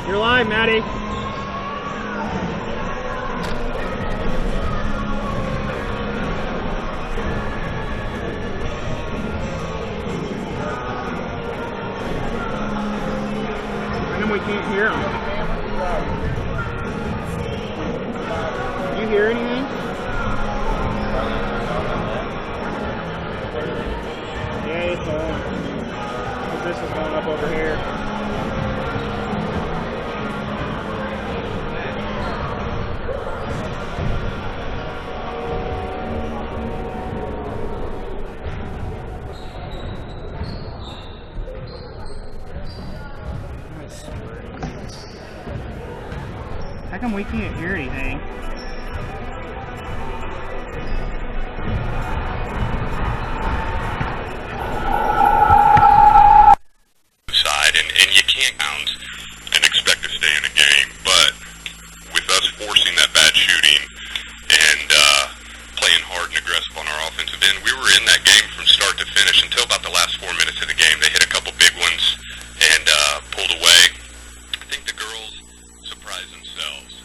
You're live, Maddie. And we can't hear them. Do you hear anything? Yeah, it's on. This is going up over here. How come we can't hear anything? And you can't count and expect to stay in a game, but with us forcing that bad shooting and playing hard and aggressive on our offensive end, we were in that game from start to finish until about the last 4 minutes of the game. They hit a couple big ones and pulled away. I think the girls surprised themselves.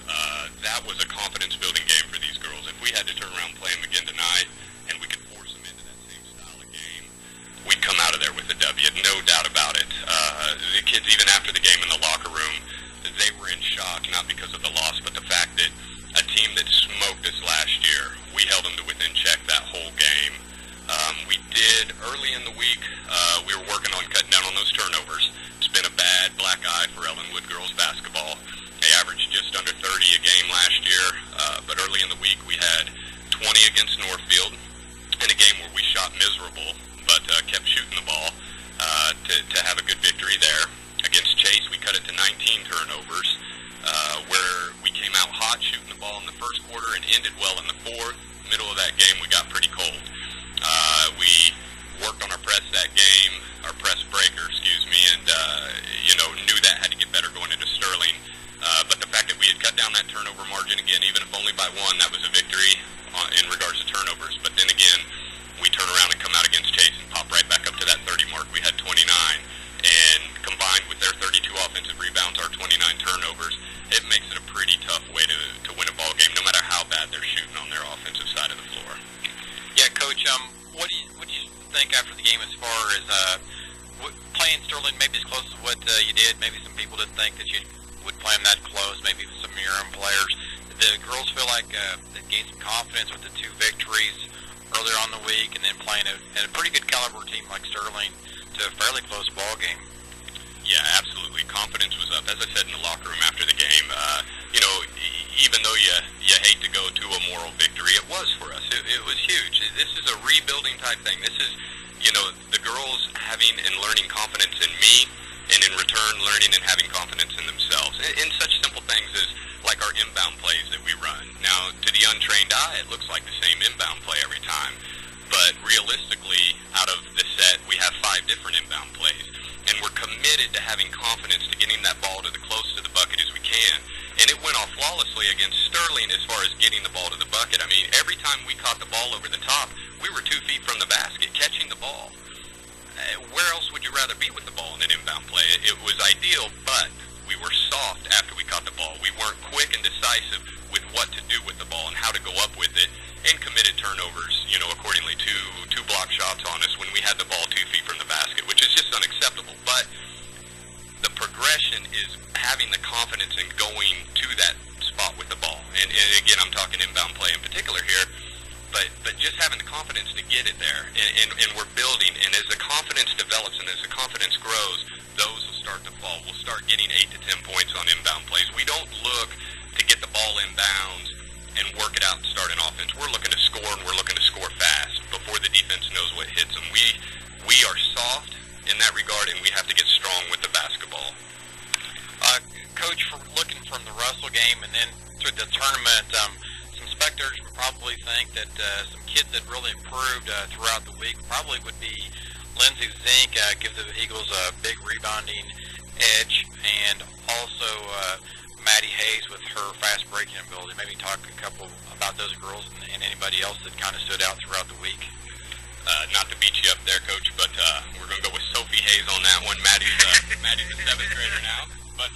That was a confidence-building game for these girls. If we had to turn around and play them again tonight and we could force them into that same style of game, we'd come out of there with a W, no doubt about it. The kids, even after the game in the locker room, they were in shock, not because of the loss, but the fact that a team that smoked us last year, we held them to within check that whole game. We did, early in the week, we were working on cutting down on those turnovers. It's been a bad black eye for Ellenwood girls basketball. They averaged just under 30 a game last year, but early in the week we had 20 against Northfield in a game where we shot miserable, but kept shooting the ball to have a good victory there. Against Chase, we cut it to 19 turnovers, where we came out hot shooting the ball in the first quarter and ended well in the fourth. Middle of that game, we got pretty cold. We worked on our press that game, our press breaker, and knew that had to get better going into Sterling. But the fact that we had cut down that turnover margin again, even if only by one, that was a victory in regards to turnovers. But then again, we turn around and come out against Chase and pop right back up to that 30 mark. We had 29, and combined with their 32 offensive rebounds, our 29 turnovers, it makes it a pretty tough way to win a ball game, no matter how bad they're shooting on their offensive side of the floor. Yeah, Coach. What do you think after the game as far as playing Sterling maybe as close as what you did? Maybe some people didn't think that you would play them that close. Maybe some of your own players. Did the girls feel like they gained some confidence with the two victories earlier on the week, and then playing a pretty good caliber team like Sterling to a fairly close ball game? Yeah, absolutely. Confidence was up. As I said in the locker room after the game, even though you hate to go to a moral victory, it was for us. It was huge. This is a rebuilding type thing. This is, the girls having and learning confidence in me, and in return learning and having confidence in themselves. In such simple things as like our inbound plays that we run. Now, to the untrained eye, it looks like the same inbound play every time. But realistically, out of the set, we have 5 different inbound plays. And we're committed to having confidence to getting that ball to the closest to the bucket as we can. And it went off flawlessly against Sterling as far as getting the ball to the bucket. I mean, every time we caught the ball over the top, we were 2 feet from the basket catching the ball. Where else would you rather be with the ball in an inbound play? It was ideal, but we were soft after we caught the ball. We weren't quick and decisive with what to do with the ball and how to go up with it, and committed turnovers, accordingly, two block shots on us when we had the ball 2 feet from the basket, which is just unacceptable. But the progression is having the confidence in going to that spot with the ball. And again, I'm talking inbound play in particular here, but just having the confidence to get it there. And we're building, and as the confidence develops and as the confidence grows, those will start to fall. We'll start getting 8 to 10 points on inbound plays. We don't look to get the ball inbounds and work it out and start an offense. We're looking to score, and we're looking to score fast before the defense knows what hits them. We are soft in that regard, and we have to get strong with the basketball. Coach, looking from the Russell game and then through the tournament, some spectators would probably think that some kids that really improved throughout the week probably would be Lindsay Zink, gives the Eagles a big rebounding edge, and also Maddie Hayes with her fast breaking ability. Maybe talk a couple about those girls and anybody else that kind of stood out throughout the week. Not to beat you up there, Coach, but we're going to go with Sophie Hayes on that one. Maddie's a 7th grader now. but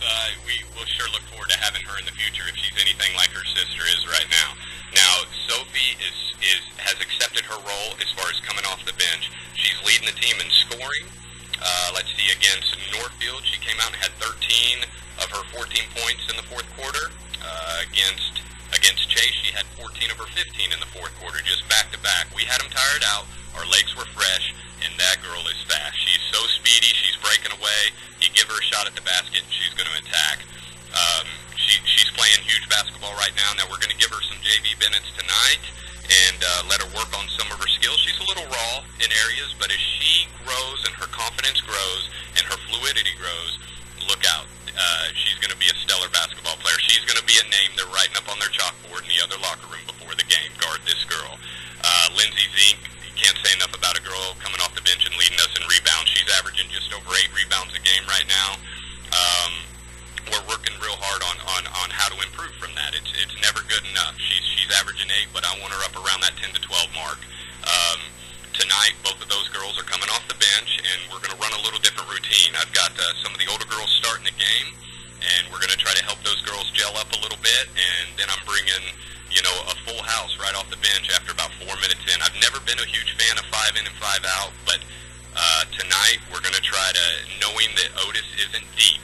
we will sure look forward to having her in the future if she's anything like her sister is right now. Now, Sophie has accepted her role as far as coming off the bench. She's leading the team in scoring. Let's see, against Northfield, she came out and had 13 of her 14 points in the fourth quarter. Against Chase, she had 14 of her 15 in the fourth quarter, just back-to-back. We had them tired out. Our legs were fresh, and that girl is fast. She's so speedy. She's breaking away. You give her a shot at the basket, and she's going to attack. She's playing huge basketball right now. Now, we're going to give her some JV minutes tonight and let her work on some of her skills. She's a little raw in areas, but as she grows and her confidence grows and her fluidity grows, look out. She's going to be a stellar basketball player. She's going to be a name they're writing up on their chalkboard in the other locker room before the game. Guard this girl. Lindsay Zink, you can't say enough about a girl coming off the bench and leading us in rebounds. She's averaging just over 8 rebounds a game right now. We're working real hard on how to improve from that. It's never good enough. She's averaging 8, but I want her up around that 10 to 12 mark. Tonight, both of those girls are coming off the bench, and we're going to run a little different routine. I've got some of the older girls starting the game, and we're going to try to help those girls gel up a little bit, and then I'm bringing, a full house right off the bench after about 4 minutes in. I've never been a huge fan of 5 in and 5 out, but tonight we're going to try to, knowing that Otis isn't deep,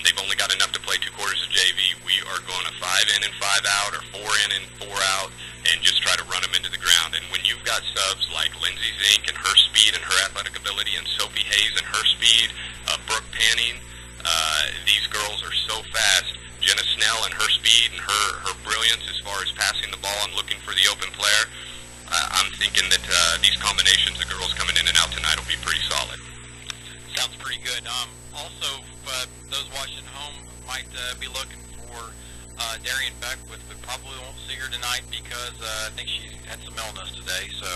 they've only got enough to play 2 quarters of JV. We are going to 5 in and 5 out, or 4 in and 4 out, and just try to run them into the ground. And when you've got subs like Lindsay Zink and her speed and her athletic ability, and Sophie Hayes and her speed, Brooke Panning, these girls are so fast. Jenna Snell and her speed and her brilliance as far as passing the ball and looking for the open player, I'm thinking that these combinations of girls coming in and out tonight will be pretty solid. Sounds pretty good. Also, those watching at home might be looking for Darian Beckwith, but probably won't see her tonight because I think she had some illness today. So,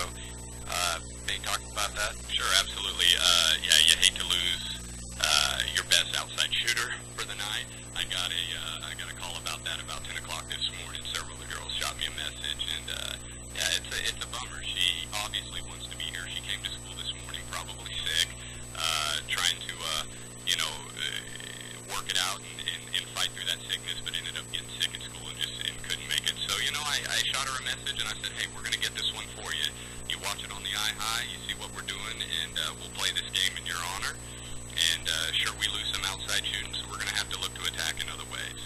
may talk about that. Sure, absolutely. Yeah, you hate to lose your best outside shooter for the night. I got a call about that about 10 o'clock this morning. Several of the girls shot me a message, and yeah, it's a bummer. She obviously wants to be here. She came to school this morning, probably sick, trying to work it out and fight through that sickness, but ended up getting sick at school and couldn't make it. So I shot her a message and I said, hey, we're going to get this one for you. You watch it on the iHigh, you see what we're doing, and we'll play this game in your honor. And sure, we lose some outside shooting, so we're going to have to look to attack in other ways.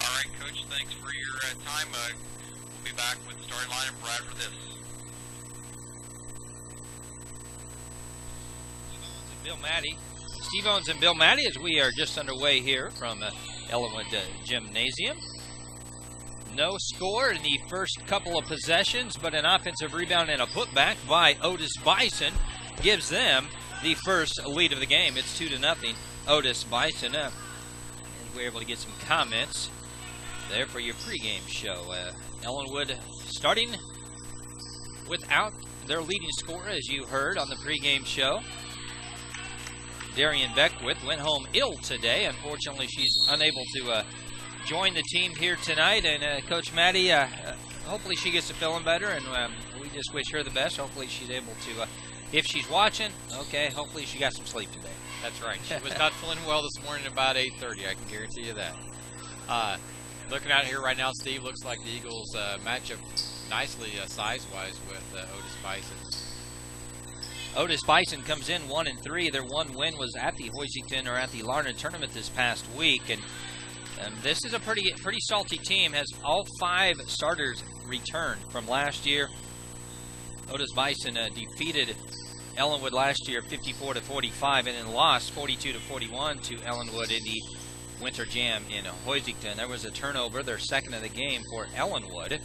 All right, Coach, thanks for your time. We'll be back with the starting lineup right after this. Steve Owens and Bill Maddie, as we are just underway here from Ellenwood Gymnasium. No score in the first couple of possessions, but an offensive rebound and a putback by Otis Bison gives them the first lead of the game. It's 2-0. Otis Bison up. And we're able to get some comments there for your pregame show. Ellenwood starting without their leading scorer, as you heard on the pregame show. Darian Beckwith went home ill today. Unfortunately, she's unable to join the team here tonight. And Coach Maddie, hopefully she gets to feeling better, and we just wish her the best. Hopefully she's able to, if she's watching, okay, hopefully she got some sleep today. That's right. She was not feeling well this morning about 8:30. I can guarantee you that. Looking out here right now, Steve, looks like the Eagles match up nicely size-wise with Otis Bison. Otis Bison comes in 1-3. Their one win was at the Hoisington, or at the Larned tournament this past week, and this is a pretty salty team. Has all 5 starters returned from last year. Otis Bison defeated Ellenwood last year 54-45, and then lost 42-41 to Ellenwood in the Winter Jam in Hoisington. There was a turnover, their second of the game for Ellenwood.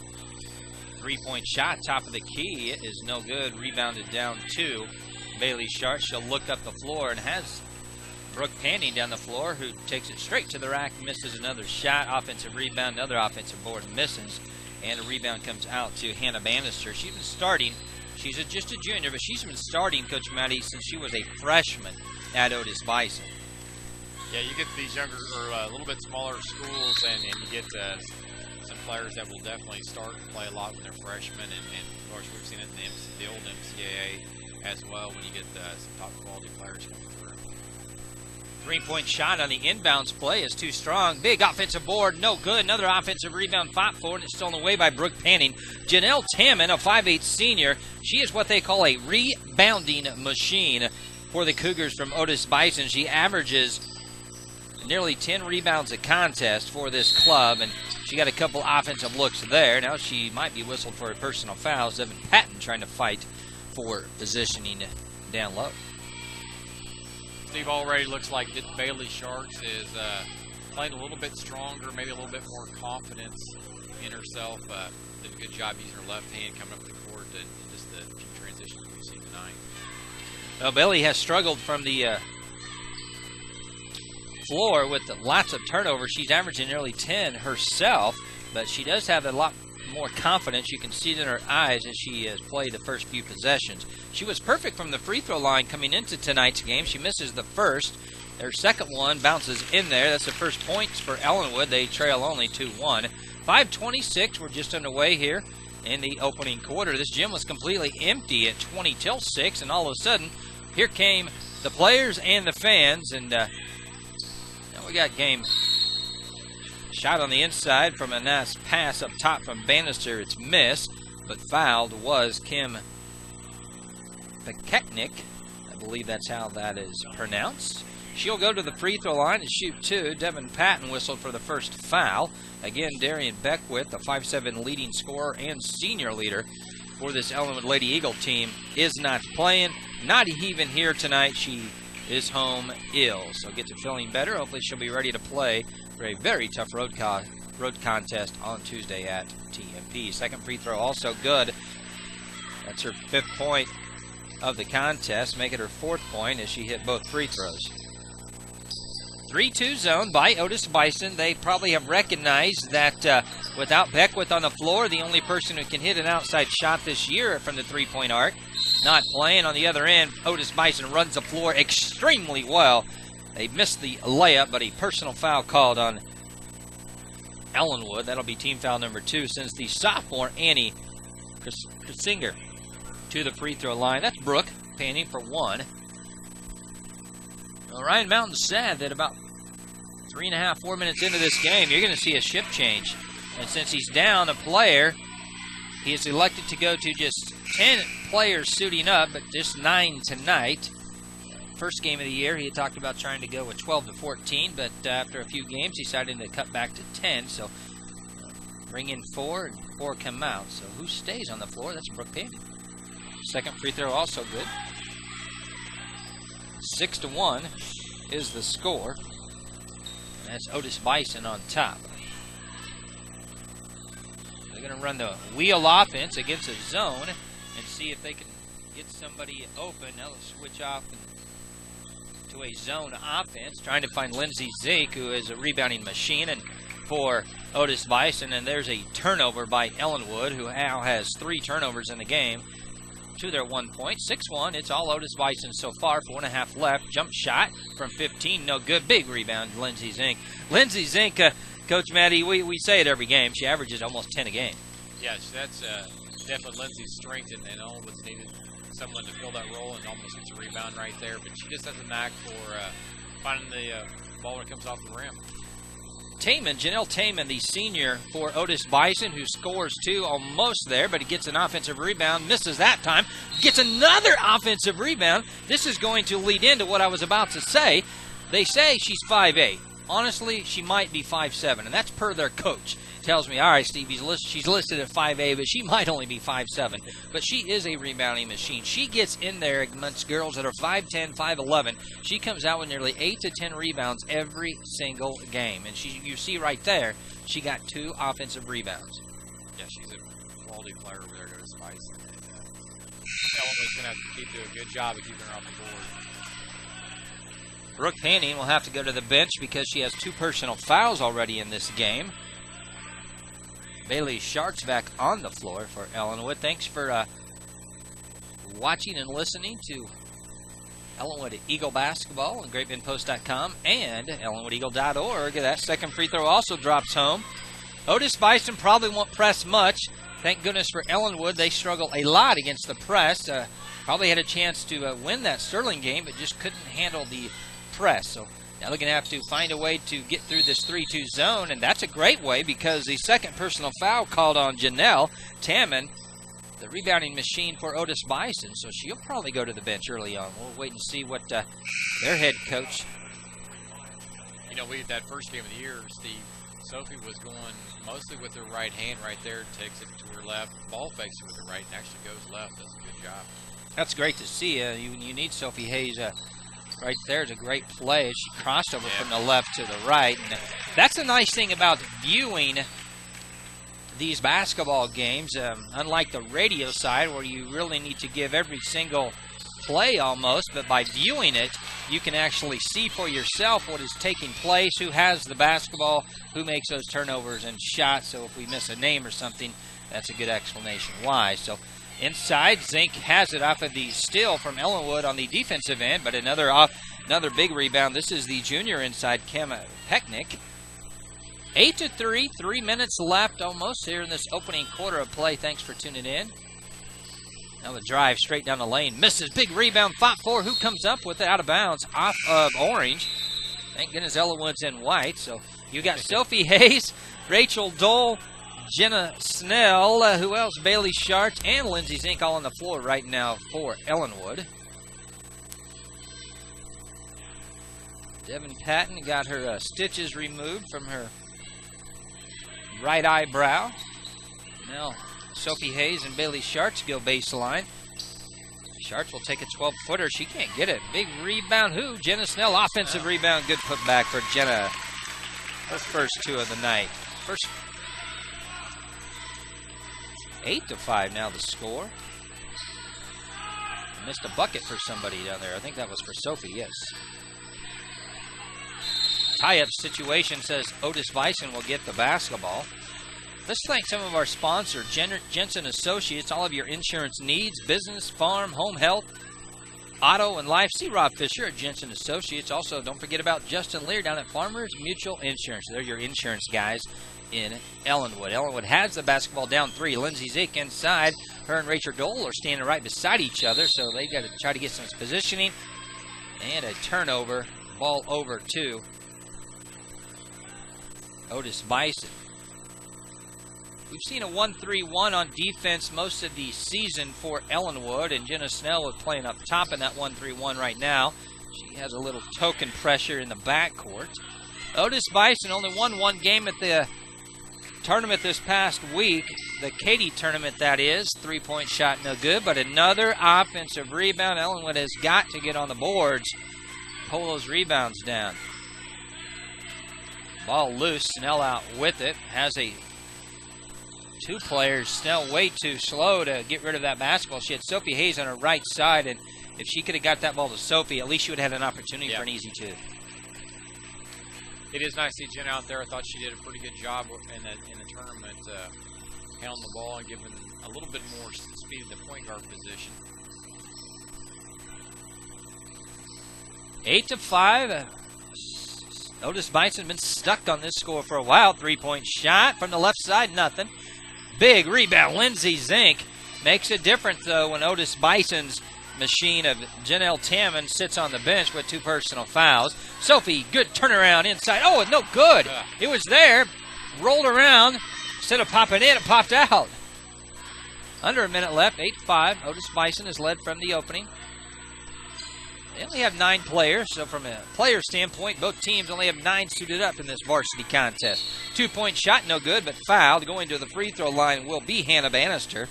3-point shot, top of the key, is no good. Rebounded down 2. Bailey Sharp, she'll look up the floor and has Brooke Panning down the floor, who takes it straight to the rack, misses another shot. Offensive rebound, another offensive board misses, and a rebound comes out to Hannah Bannister. She's been starting. She's just a junior, but she's been starting, Coach Maddie, since she was a freshman at Otis Bison. Yeah, you get these younger, or a little bit smaller schools, and you get some players that will definitely start and play a lot when they're freshmen, and of course we've seen it in the old MCAA as well when you get some top quality players coming through. Three-point shot on the inbounds play is too strong. Big offensive board, no good. Another offensive rebound fought for, and it's stolen away by Brooke Panning. Janelle Tamman, a 5'8 senior, she is what they call a rebounding machine for the Cougars from Otis Bison. She averages nearly 10 rebounds a contest for this club, and she got a couple offensive looks there. Now she might be whistled for a personal foul. Devin Patton trying to fight for positioning down low. Steve, already looks like Bailey Sharks is playing a little bit stronger, maybe a little bit more confidence in herself. Did a good job using her left hand coming up the court and just the few transitions we've seen tonight. Well, Bailey has struggled from the floor with lots of turnovers. She's averaging nearly 10 herself, but she does have a lot more confidence. You can see it in her eyes as she has played the first few possessions. She was perfect from the free throw line coming into tonight's game. She misses the first. Her second one bounces in there. That's the first points for Ellenwood. They trail only 2-1. 5:26. We're just underway here in the opening quarter. This gym was completely empty at 20 till 6, and all of a sudden, here came the players and the fans, and now we got game. Shot on the inside from a nice pass up top from Bannister. It's missed, but fouled was Kim Peketnik. I believe that's how that is pronounced. She'll go to the free throw line and shoot two. Devin Patton whistled for the first foul. Again, Darian Beckwith, the 5'7 leading scorer and senior leader for this Ellenwood Lady Eagle team, is not playing. Not even here tonight. She is home ill, so gets it feeling better. Hopefully she'll be ready to play for a very tough road contest on Tuesday at TMP. Second free throw also good. That's her 5th point of the contest, make it her 4th point as she hit both free throws. 3-2 zone by Otis Bison. They probably have recognized that without Beckwith on the floor, the only person who can hit an outside shot this year from the three-point arc, not playing. On the other end, Otis Bison runs the floor extremely well. They missed the layup, but a personal foul called on Ellenwood. That'll be team foul number 2, since the sophomore Annie Krisinger to the free throw line. That's Brooke Panning for 1. Well, Ryan Mountain said that about 3.5, 4 minutes into this game, you're going to see a shift change. And since he's down a player, he has elected to go to just 10 players suiting up, but just 9 tonight. First game of the year, he had talked about trying to go with 12 to 14, but after a few games, he decided to cut back to 10. So bring in 4, and 4 come out. So who stays on the floor? That's Brooke Panning. Second free throw also good. 6-1 is the score. That's Otis Bison on top. They're going to run the wheel offense against a zone and see if they can get somebody open. Now let's switch off to a zone offense, trying to find Lindsay Zink, who is a rebounding machine, and for Otis Bison. And there's a turnover by Ellenwood, who now has 3 turnovers in the game to their 1 point. 6-1. It's all Otis Bison so far. 4.5 left. Jump shot from 15. No good. Big rebound, Lindsay Zink. Lindsay Zink, Coach Matty, we say it every game. She averages almost 10 a game. Yes, that's definitely Lindsay's strength, and Ellenwood's needed someone to fill that role, and almost gets a rebound right there. But she just has a knack for finding the ball when it comes off the rim. Janelle Taman, the senior for Otis Bison, who scores 2, almost there, but he gets an offensive rebound, misses that time, gets another offensive rebound. This is going to lead into what I was about to say. They say she's 5'8". Honestly, she might be 5'7", and that's per their coach. Tells me, all right, Steve, she's listed at 5'8", but she might only be 5'7". But she is a rebounding machine. She gets in there amongst girls that are 5'10", 5'11". She comes out with nearly 8 to 10 rebounds every single game. And you see right there, she got 2 offensive rebounds. Yeah, she's a quality player over there to Spice. Ellenwood's going to have to do a good job of keeping her off the board. Brooke Panning will have to go to the bench because she has 2 personal fouls already in this game. Bailey Sharks back on the floor for Ellenwood. Thanks for watching and listening to Ellenwood Eagle Basketball on GreatBendPost.com and EllenwoodEagle.org. That second free throw also drops home. Otis Bison probably won't press much. Thank goodness for Ellenwood. They struggle a lot against the press. Probably had a chance to win that Sterling game, but just couldn't handle the press. So Now they're going to have to find a way to get through this 3-2 zone, and that's a great way because the second personal foul called on Janelle Tamman, the rebounding machine for Otis Bison, so she'll probably go to the bench early on. We'll wait and see what their head coach. You know, that first game of the year, Steve, Sophie was going mostly with her right hand right there, takes it to her left, ball fakes it with her right, and actually goes left. Does a good job. That's great to see. You need Sophie Hayes right there. It's a great play. She crossed over from the left to the right. And that's a nice thing about viewing these basketball games, unlike the radio side where you really need to give every single play almost, but by viewing it, you can actually see for yourself what is taking place, who has the basketball, who makes those turnovers and shots. So if we miss a name or something, that's a good explanation why. So inside, Zink has it off of the steal from Ellenwood on the defensive end, but another big rebound. This is the junior inside, Kim Pecknick. 8-3, 3 minutes left almost here in this opening quarter of play. Thanks for tuning in. Now the drive straight down the lane. Misses. Big rebound. Fought for. Who comes up with it out of bounds? Off of Orange. Thank goodness Ellenwood's in white. So you got Sophie Hayes, Rachel Dole, Jenna Snell, who else? Bailey Sharts, and Lindsay Zink all on the floor right now for Ellenwood. Devin Patton got her stitches removed from her right eyebrow. Now Sophie Hayes and Bailey Sharts go baseline. Sharts will take a 12-footer. She can't get it. Big rebound. Who? Jenna Snell. Offensive rebound. Good putback for Jenna. Her first two of the night. First 8-5 now the score. Missed a bucket for somebody down there. I think that was for Sophie, yes. Tie-up situation says Otis Bison will get the basketball. Let's thank some of our sponsors, Jensen Associates, all of your insurance needs, business, farm, home health, auto, and life. See Rob Fisher at Jensen Associates. Also, don't forget about Justin Lear down at Farmers Mutual Insurance. They're your insurance guys in Ellenwood. Ellenwood has the basketball down 3. Lindsay Zick inside. Her and Rachel Dole are standing right beside each other, so they've got to try to get some positioning. And a turnover. Ball over to Otis Bison. We've seen a 1-3-1 on defense most of the season for Ellenwood, and Jenna Snell is playing up top in that 1-3-1 right now. She has a little token pressure in the backcourt. Otis Bison only won one game at the tournament this past week, the Katy tournament that is. 3-point shot no good, but another offensive rebound. Ellenwood has got to get on the boards, pull those rebounds down. Ball loose, Snell out with it, has a two players. Snell way too slow to get rid of that basketball. She had Sophie Hayes on her right side, and if she could have got that ball to Sophie, at least she would have had an opportunity for an easy two. It is nice to see Jen out there. I thought she did a pretty good job in the tournament, handling the ball and giving a little bit more speed in the point guard position. 8-5. Otis Bison been stuck on this score for a while. 3-point shot from the left side, nothing. Big rebound. Lindsay Zink makes a difference, though, when Otis Bison's machine of Janelle Tamman sits on the bench with two personal fouls. Sophie, good turnaround inside. Oh, no good. It was there. Rolled around. Instead of popping in, it popped out. Under a minute left. 8-5. Otis Bison is led from the opening. They only have 9 players, so from a player standpoint, both teams only have 9 suited up in this varsity contest. 2-point shot, no good, but fouled. Going to the free throw line will be Hannah Bannister.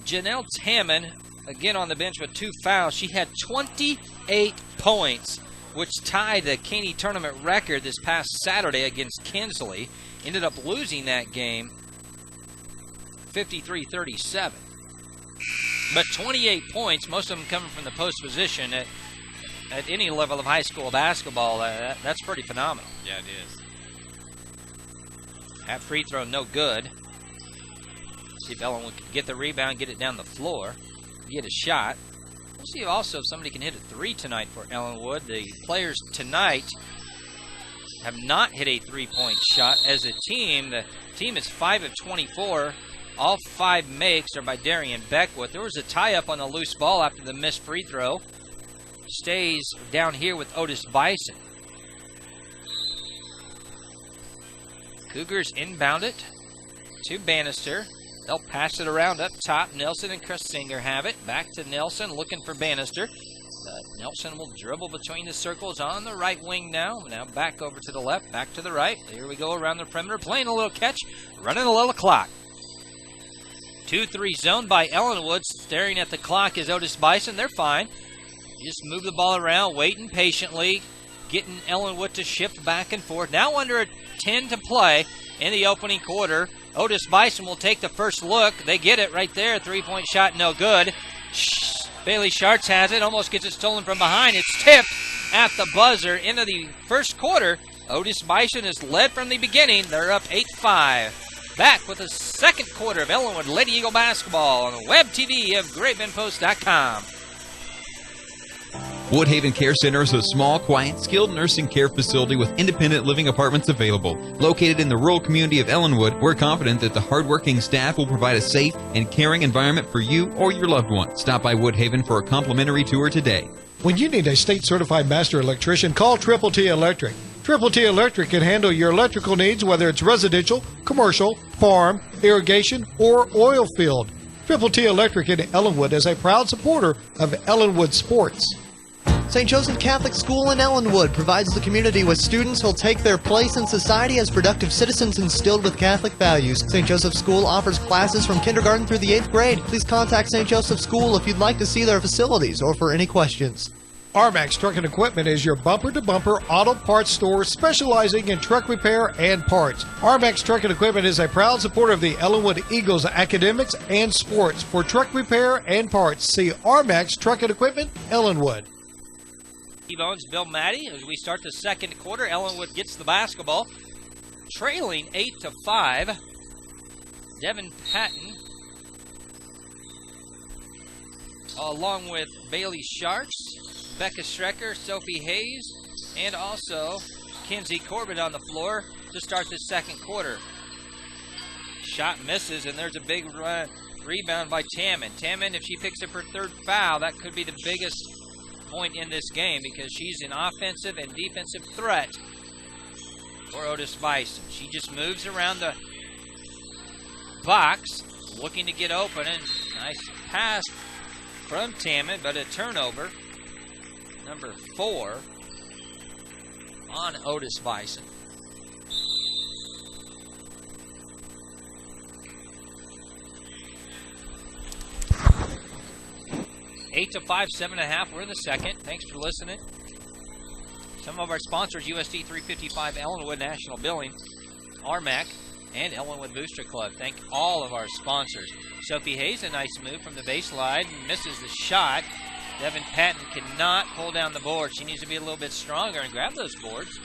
Janelle Tamman, again on the bench with 2 fouls. She had 28 points, which tied the Caney tournament record this past Saturday against Kinsley. Ended up losing that game 53-37. But 28 points, most of them coming from the post position at any level of high school basketball, that's pretty phenomenal. Yeah, it is. That free throw, no good. See if Ellen can get the rebound, get it down the floor, get a shot. We'll see also if somebody can hit a 3 tonight for Ellenwood. The players tonight have not hit a 3-point shot. As a team, the team is 5 of 24. All 5 makes are by Darian Beckwith. There was a tie-up on a loose ball after the missed free throw. stays down here with Otis Bison. Cougars inbound it to Bannister. They'll pass it around up top. Nelson and Kressinger have it. Back to Nelson, looking for Bannister. Nelson will dribble between the circles on the right wing now. Now back over to the left, back to the right. Here we go around the perimeter, playing a little catch, running a little clock. 2-3 zone by Ellenwood. Staring at the clock is Otis Bison. They're fine. Just move the ball around, waiting patiently, getting Ellenwood to shift back and forth. Now under a 10 to play in the opening quarter. Otis Bison will take the first look. They get it right there. Three-point shot, no good. Bailey Schartz has it, almost gets it stolen from behind. It's tipped at the buzzer into the first quarter. Otis Bison is led from the beginning. They're up 8-5. Back with the second quarter of Ellenwood Lady Eagle basketball on the web TV of GreatBendPost.com. Woodhaven Care Center is a small, quiet, skilled nursing care facility with independent living apartments available. Located in the rural community of Ellenwood, we're confident that the hardworking staff will provide a safe and caring environment for you or your loved one. Stop by Woodhaven for a complimentary tour today. When you need a state-certified master electrician, call Triple T Electric. Triple T Electric can handle your electrical needs, whether it's residential, commercial, farm, irrigation, or oil field. Triple T Electric in Ellenwood is a proud supporter of Ellenwood sports. St. Joseph Catholic School in Ellenwood provides the community with students who'll take their place in society as productive citizens instilled with Catholic values. St. Joseph School offers classes from kindergarten through the 8th grade. Please contact St. Joseph School if you'd like to see their facilities or for any questions. RMAX Truck and Equipment is your bumper-to-bumper auto parts store specializing in truck repair and parts. RMAX Truck and Equipment is a proud supporter of the Ellenwood Eagles academics and sports. For truck repair and parts, see RMAX Truck and Equipment, Ellenwood. Steve Owens, Bill Maddie, as we start the second quarter. Ellenwood gets the basketball, trailing 8-5. Devin Patton, along with Bailey Sharks, Becca Strecker, Sophie Hayes, and also Kinsey Corbett on the floor to start the second quarter. Shot misses, and there's a big rebound by Tamman. Tamman, if she picks up her third foul, that could be the biggest point in this game because she's an offensive and defensive threat for Otis Bison. She just moves around the box looking to get open, and nice pass from Tamman, but a turnover. Number 4 on Otis Bison. Eight to 5, 7.5. We're in the second. Thanks for listening. Some of our sponsors: USD 355 Ellenwood National Billing, RMAC, and Ellenwood Booster Club. Thank all of our sponsors. Sophie Hayes, a nice move from the baseline, misses the shot. Devin Patton cannot pull down the board. She needs to be a little bit stronger and grab those boards.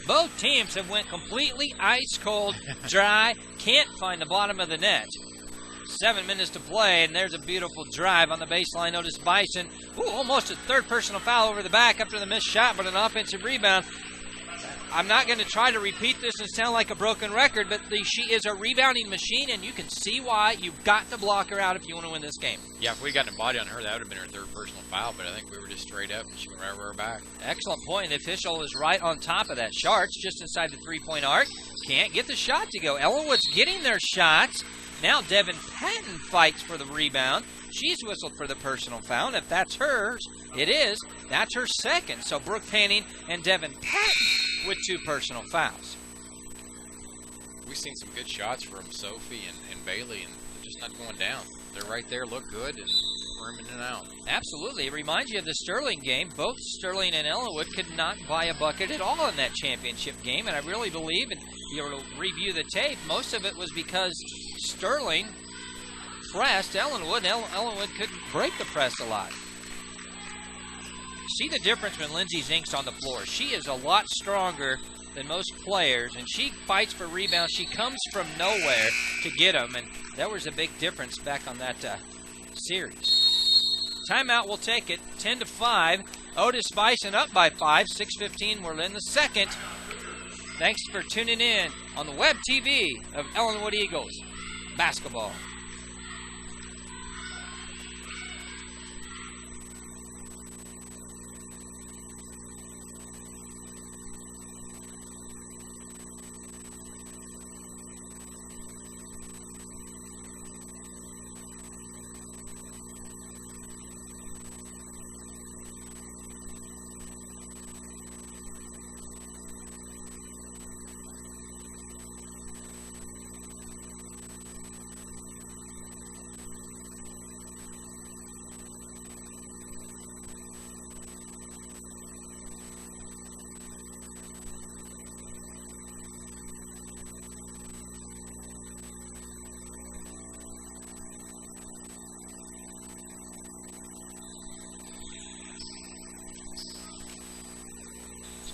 Both teams have went completely ice cold, dry, can't find the bottom of the net. 7 minutes to play, and there's a beautiful drive on the baseline. Otis Bison, almost a third personal foul over the back after the missed shot, but an offensive rebound. I'm not going to try to repeat this and sound like a broken record, but she is a rebounding machine, and you can see why. You've got to block her out if you want to win this game. Yeah, if we got a body on her, that would have been her third personal foul, but I think we were just straight up, and she went right over her back. Excellent point. The official is right on top of that. Sharks just inside the three-point arc. Can't get the shot to go. Ellenwood's getting their shots. Now Devin Patton fights for the rebound. She's whistled for the personal foul, and if that's hers, it is. That's her second. So Brooke Panning and Devin Patton with 2 personal fouls. We've seen some good shots from Sophie and Bailey, and they're just not going down. They're right there, look good, and we're in and out. Absolutely. It reminds you of the Sterling game. Both Sterling and Ellenwood could not buy a bucket at all in that championship game, and I really believe, and you'll review the tape, most of it was because Sterling pressed Ellenwood, and Ellenwood couldn't break the press a lot. See the difference when Lindsay Zink's on the floor. She is a lot stronger than most players, and she fights for rebounds. She comes from nowhere to get them, and that was a big difference back on that series. Timeout, we'll take it. 10-5. Otis Bison up by 5. 6:15. We're in the second. Thanks for tuning in on the web TV of Ellenwood Eagles basketball.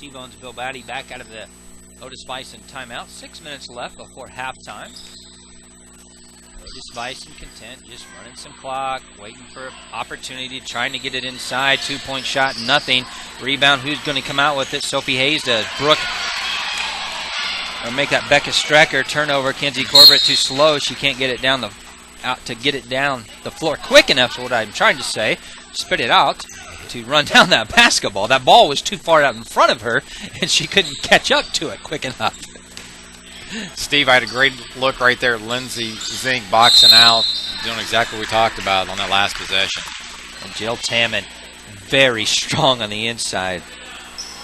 T-Bones Bill Batty back out of the Otis Bison timeout. 6 minutes left before halftime. Otis Bison content, just running some clock, waiting for opportunity, trying to get it inside. 2-point shot, nothing. Rebound, who's going to come out with it? Sophie Hayes to Brooke. Or make that Becca Strecker turnover. Kenzie Corbett too slow. She can't get it down the floor quick enough, is what I'm trying to say. Spit it out to run down that basketball. That ball was too far out in front of her, and she couldn't catch up to it quick enough. Steve, I had a great look right there. Lindsay Zink boxing out, doing exactly what we talked about on that last possession. And Jill Tamman, very strong on the inside.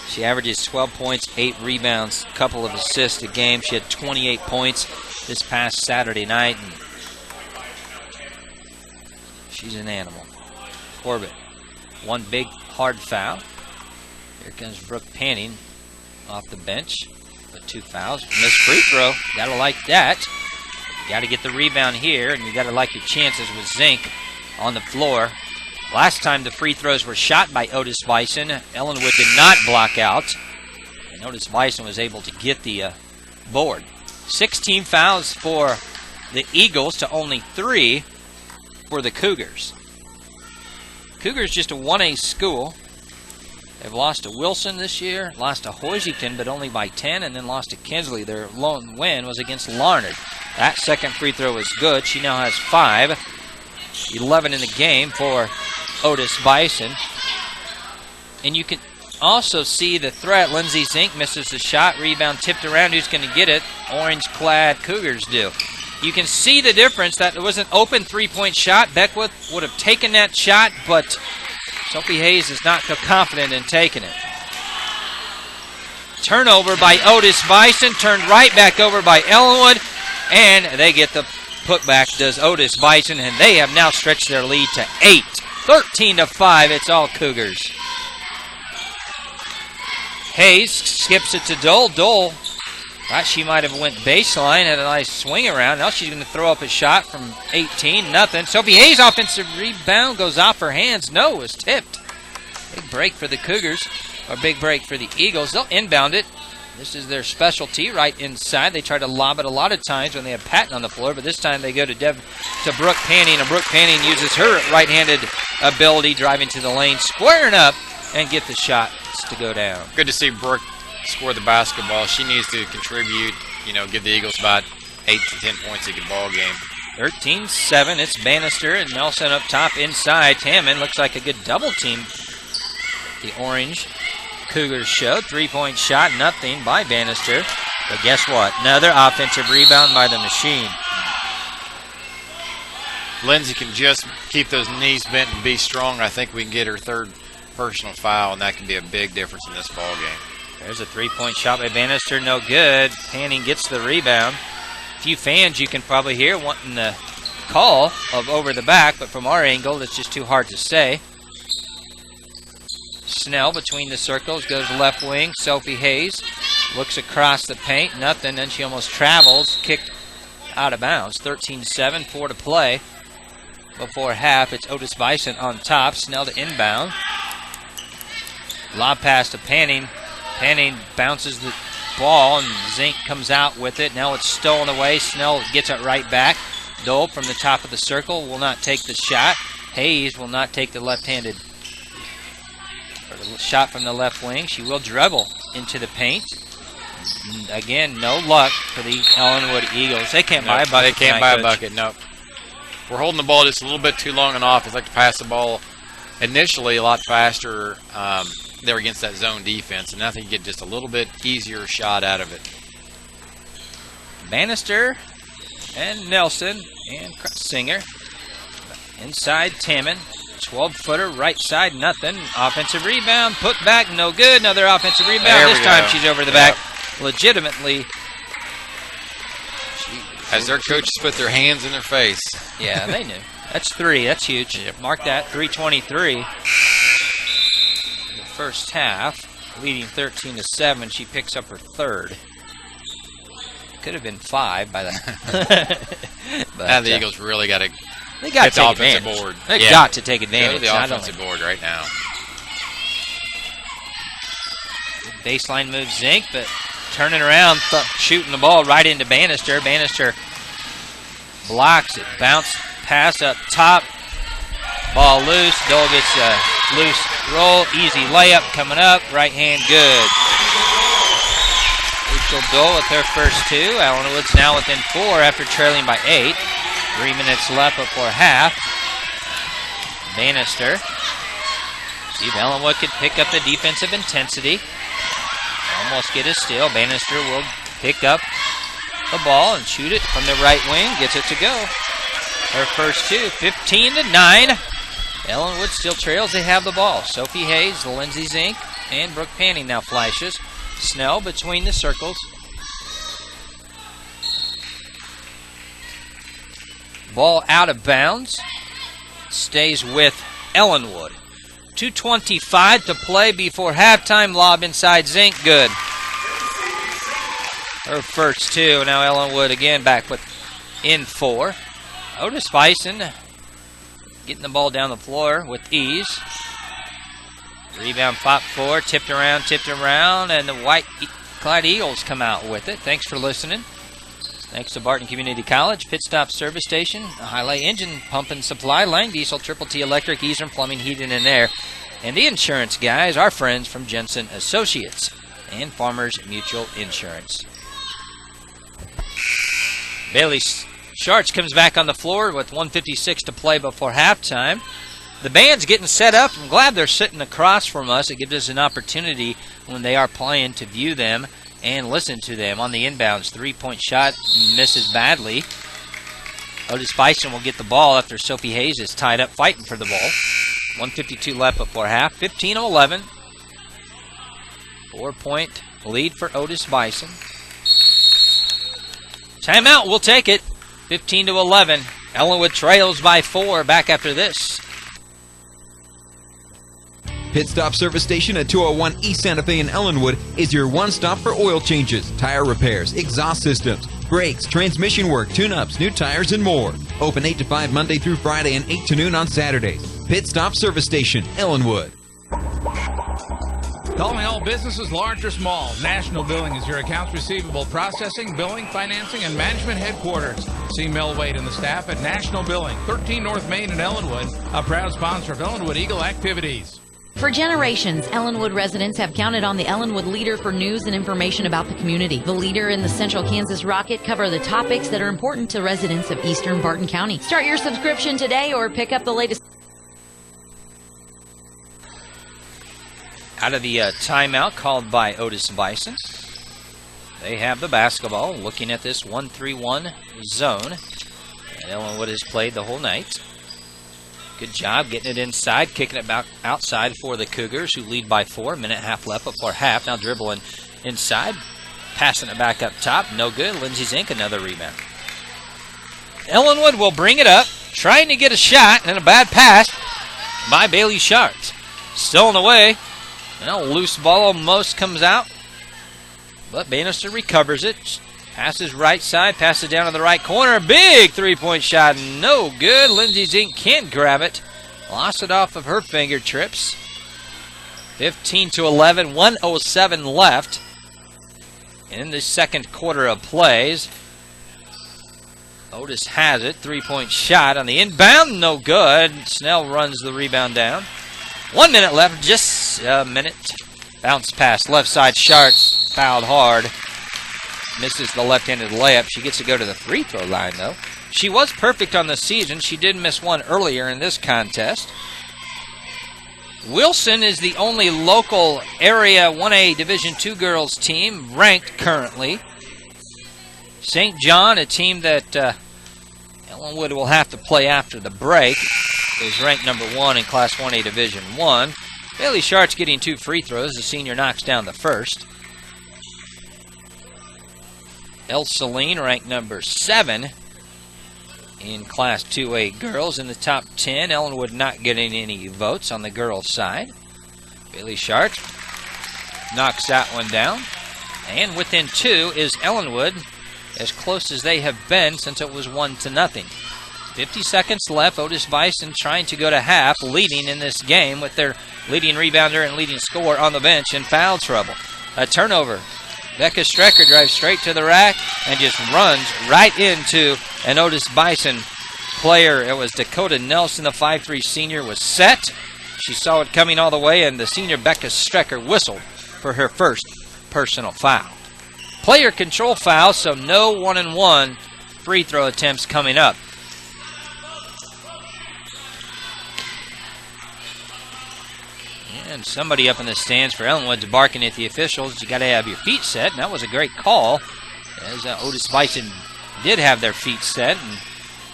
She averages 12 points, 8 rebounds, a couple of assists a game. She had 28 points this past Saturday night. And she's an animal. Corbett, one big hard foul. Here comes Brooke Panning off the bench. But 2 fouls. Missed free throw. Gotta like that. You gotta get the rebound here, and you gotta like your chances with Zink on the floor. Last time the free throws were shot by Otis Bison, Ellenwood did not block out. And Otis Bison was able to get the board. 16 fouls for the Eagles to only 3 for the Cougars. Cougars just a 1A school. They've lost to Wilson this year, lost to Hoisington, but only by 10, and then lost to Kinsley. Their lone win was against Larned. That second free throw was good. She now has 5. 11 in the game for Otis Bison. And you can also see the threat. Lindsay Zink misses the shot. Rebound tipped around. Who's going to get it? Orange-clad Cougars do. You can see the difference. That it was an open three-point shot. Beckwith would have taken that shot, but Sophie Hayes is not so confident in taking it. Turnover by Otis Bison. Turned right back over by Ellenwood. And they get the putback, does Otis Bison. And they have now stretched their lead to 8. 13-5. It's all Cougars. Hayes skips it to Dole. Dole thought she might have went baseline, had a nice swing around. Now she's going to throw up a shot from 18. Nothing. Sophie Hayes offensive rebound goes off her hands. No, it was tipped. Big break for the Cougars, or big break for the Eagles. They'll inbound it. This is their specialty, right inside. They try to lob it a lot of times when they have Patton on the floor, but this time they go to Brooke Panning, and Brooke Panning uses her right-handed ability, driving to the lane, squaring up, and get the shots to go down. Good to see Brooke score the basketball. She needs to contribute, give the Eagles about 8 to 10 points a good ball game. 13-7. It's Bannister and Nelson up top inside. Tamman looks like a good double team. The orange Cougars showed. 3-point shot, nothing by Bannister. But guess what? Another offensive rebound by the machine. Lindsay can just keep those knees bent and be strong. I think we can get her third personal foul, and that can be a big difference in this ball game. There's a 3-point shot by Bannister, no good. Panning gets the rebound. A few fans you can probably hear wanting the call of over the back, but from our angle, it's just too hard to say. Snell between the circles, goes left wing. Sophie Hayes looks across the paint, nothing. Then she almost travels, kicked out of bounds. 13-7, 4 to play. Before half, it's Otis Bison on top. Snell to inbound. Lob pass to Panning. Panning bounces the ball, and Zink comes out with it. Now it's stolen away. Snell gets it right back. Dole from the top of the circle will not take the shot. Hayes will not take the left-handed shot from the left wing. She will dribble into the paint. And again, no luck for the Ellenwood Eagles. They can't buy a bucket. They can't buy a bucket, no. We're holding the ball just a little bit too long and off. It's like to pass the ball initially a lot faster. They're against that zone defense, and I think you get just a little bit easier shot out of it. Bannister and Nelson and Singer. Inside Tamman. 12-footer, right side, nothing. Offensive rebound, put back, no good. Another offensive rebound. This time she's over the back. Legitimately. As their coaches put their hands in their face. Yeah, they knew. That's 3. That's huge. Yep. Mark that. 3:23. The first half, leading 13-7. She picks up her third. Could have been 5 by that. But now the Eagles really got to get the offensive board. They got to take advantage. Go to the offensive board right now. Good Baseline move Zink, but turning around, shooting the ball right into Bannister. Bannister blocks it. Bounce pass up top. Ball loose. Dole gets a loose roll. Easy layup coming up. Right hand good. Rachel Dole with her first two. Allenwood's now within 4 after trailing by 8. 3 minutes left before half. Bannister. See if Ellenwood could pick up the defensive intensity. Almost get a steal. Bannister will pick up the ball and shoot it from the right wing. Gets it to go. Her first two, 15-9. Ellenwood still trails. They have the ball. Sophie Hayes, Lindsay Zink, and Brooke Panning now flashes. Snell between the circles. Ball out of bounds. Stays with Ellenwood. 2:25 to play before halftime. Lob inside Zink. Good. Her first two. Now Ellenwood again back in 4. Otis Bison getting the ball down the floor with ease. Rebound pop 4. Tipped around, and the White Clyde Eagles come out with it. Thanks for listening. Thanks to Barton Community College, Pit Stop Service Station, Highlight Engine Pump and Supply, Lang Diesel, Triple T Electric, Eastern Plumbing, Heating and Air, and the insurance guys, our friends from Jensen Associates and Farmers Mutual Insurance. Bailey Schartz comes back on the floor with 1:56 to play before halftime. The band's getting set up. I'm glad they're sitting across from us. It gives us an opportunity when they are playing to view them and listen to them. On the inbounds, 3-point shot misses badly. Otis Bison will get the ball after Sophie Hayes is tied up fighting for the ball. 1:52 left before half. 15-11. 4-point lead for Otis Bison. Timeout, we'll take it. 15-11. Ellenwood trails by 4. Back after this. Pit Stop Service Station at 201 East Santa Fe in Ellenwood is your one-stop for oil changes, tire repairs, exhaust systems, brakes, transmission work, tune-ups, new tires, and more. Open 8 to 5 Monday through Friday and 8 to noon on Saturdays. Pit Stop Service Station, Ellenwood. Calling all businesses, large or small, National Billing is your accounts receivable processing, billing, financing, and management headquarters. See Mel Wade and the staff at National Billing, 13 North Main in Ellenwood, a proud sponsor of Ellenwood Eagle activities. For generations, Ellenwood residents have counted on the Ellenwood Leader for news and information about the community. The Leader and the Central Kansas Rocket cover the topics that are important to residents of eastern Barton County. Start your subscription today or pick up the latest. Out of the timeout called by Otis Bison. They have the basketball, looking at this 1-3-1 zone that Ellenwood has played the whole night. Good job getting it inside, kicking it back outside for the Cougars, who lead by 4. Minute and a half left before half. Now dribbling inside, passing it back up top. No good. Lindsay Zink, another rebound. Ellenwood will bring it up, trying to get a shot, and a bad pass by Bailey Schartz. Still in the way. Well, loose ball almost comes out, but Bannister recovers it. Passes right side, passes down to the right corner. Big three-point shot, no good. Lindsay Zink can't grab it. Lost it off of her fingertips. 15-11, 1:07 left in the second quarter of plays. Otis has it. Three-point shot on the inbound, no good. Snell runs the rebound down. 1 minute left, just a minute. Bounce pass, left side, Schartz fouled hard. Misses the left-handed layup. She gets to go to the free throw line, though. She was perfect on the season. She did miss one earlier in this contest. Wilson is the only local area 1A Division II girls team ranked currently. St. John, a team that Ellenwood will have to play after the break, is ranked number 1 in Class 1A Division I. Bailey Schartz getting 2 free throws. The senior knocks down the first. El Saline ranked number 7 in Class 2A girls in the top 10. Ellenwood not getting any votes on the girls' side. Bailey Schartz knocks that one down. And within 2 is Ellenwood, as close as they have been since it was 1-0. 50 seconds left. Otis Bison trying to go to half, leading in this game with their leading rebounder and leading scorer on the bench in foul trouble. A turnover. Becca Strecker drives straight to the rack and just runs right into an Otis Bison player. It was Dakota Nelson, the 5'3 senior, was set. She saw it coming all the way, and the senior Becca Strecker whistled for her first personal foul. Player control foul, so no 1-and-1 free throw attempts coming up. And somebody up in the stands for Ellenwood's barking at the officials. You got to have your feet set, and that was a great call, as Otis Bison did have their feet set, and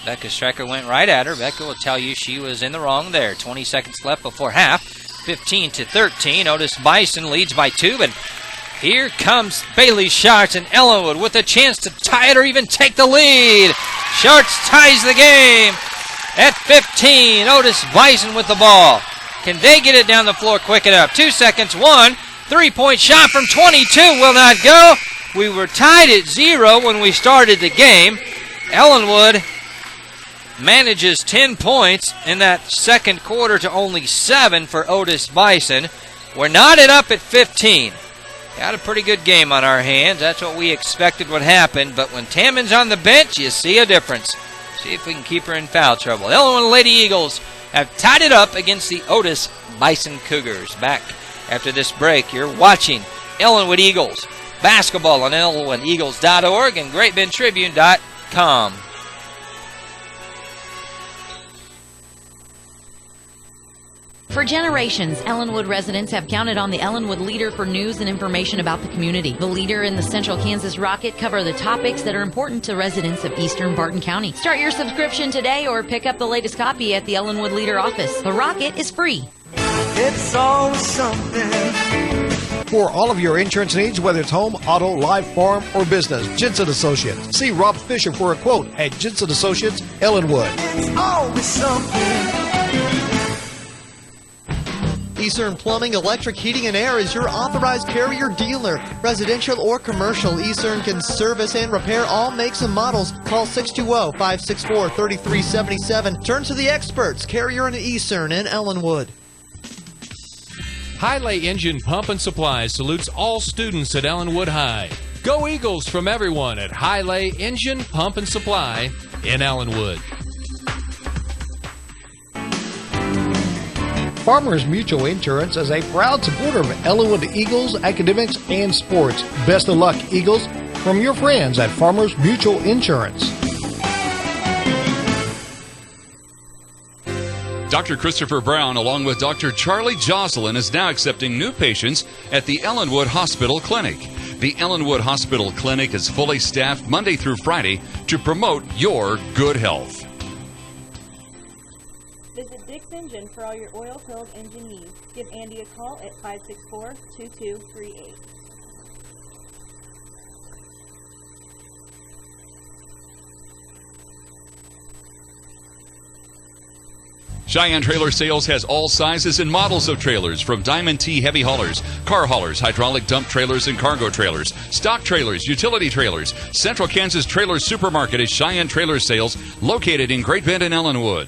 Becca Strecker went right at her. Becca will tell you she was in the wrong there. 20 seconds left before half. 15-13. Otis Bison leads by 2, but here comes Bailey Schartz and Ellenwood with a chance to tie it or even take the lead. Schartz ties the game at 15. Otis Bison with the ball. Can they get it down the floor quick enough? 2 seconds. 1 3-point shot from 22 will not go. We were tied at 0 when we started the game. Ellenwood manages 10 points in that second quarter to only 7 for Otis Bison. We're knotted up at 15. Got a pretty good game on our hands. That's what we expected would happen. But when Tammon's on the bench, you see a difference. See if we can keep her in foul trouble. Ellenwood Lady Eagles have tied it up against the Otis Bison Cougars. Back after this break, you're watching Ellenwood Eagles basketball on EllenwoodEagles.org and GreatBendTribune.com. For generations, Ellenwood residents have counted on the Ellenwood Leader for news and information about the community. The Leader and the Central Kansas Rocket cover the topics that are important to residents of eastern Barton County. Start your subscription today or pick up the latest copy at the Ellenwood Leader office. The Rocket is free. It's always something. For all of your insurance needs, whether it's home, auto, life, farm, or business, Jensen Associates. See Rob Fisher for a quote at Jensen Associates, Ellenwood. It's always something. Eastern Plumbing, Electric, Heating, and Air is your authorized Carrier dealer. Residential or commercial, Eastern can service and repair all makes and models. Call 620-564-3377. Turn to the experts, Carrier and Eastern in Ellenwood. Highlay Engine Pump and Supply salutes all students at Ellenwood High. Go Eagles from everyone at Highlay Engine Pump and Supply in Ellenwood. Farmers Mutual Insurance is a proud supporter of Ellenwood Eagles, academics, and sports. Best of luck, Eagles, from your friends at Farmers Mutual Insurance. Dr. Christopher Brown, along with Dr. Charlie Jocelyn, is now accepting new patients at the Ellenwood Hospital Clinic. The Ellenwood Hospital Clinic is fully staffed Monday through Friday to promote your good health. Visit Dick's Engine for all your oil-filled engine needs. Give Andy a call at 564-2238. Cheyenne Trailer Sales has all sizes and models of trailers, from Diamond T heavy haulers, car haulers, hydraulic dump trailers, and cargo trailers, stock trailers, utility trailers. Central Kansas Trailer Supermarket is Cheyenne Trailer Sales, located in Great Bend and Ellenwood.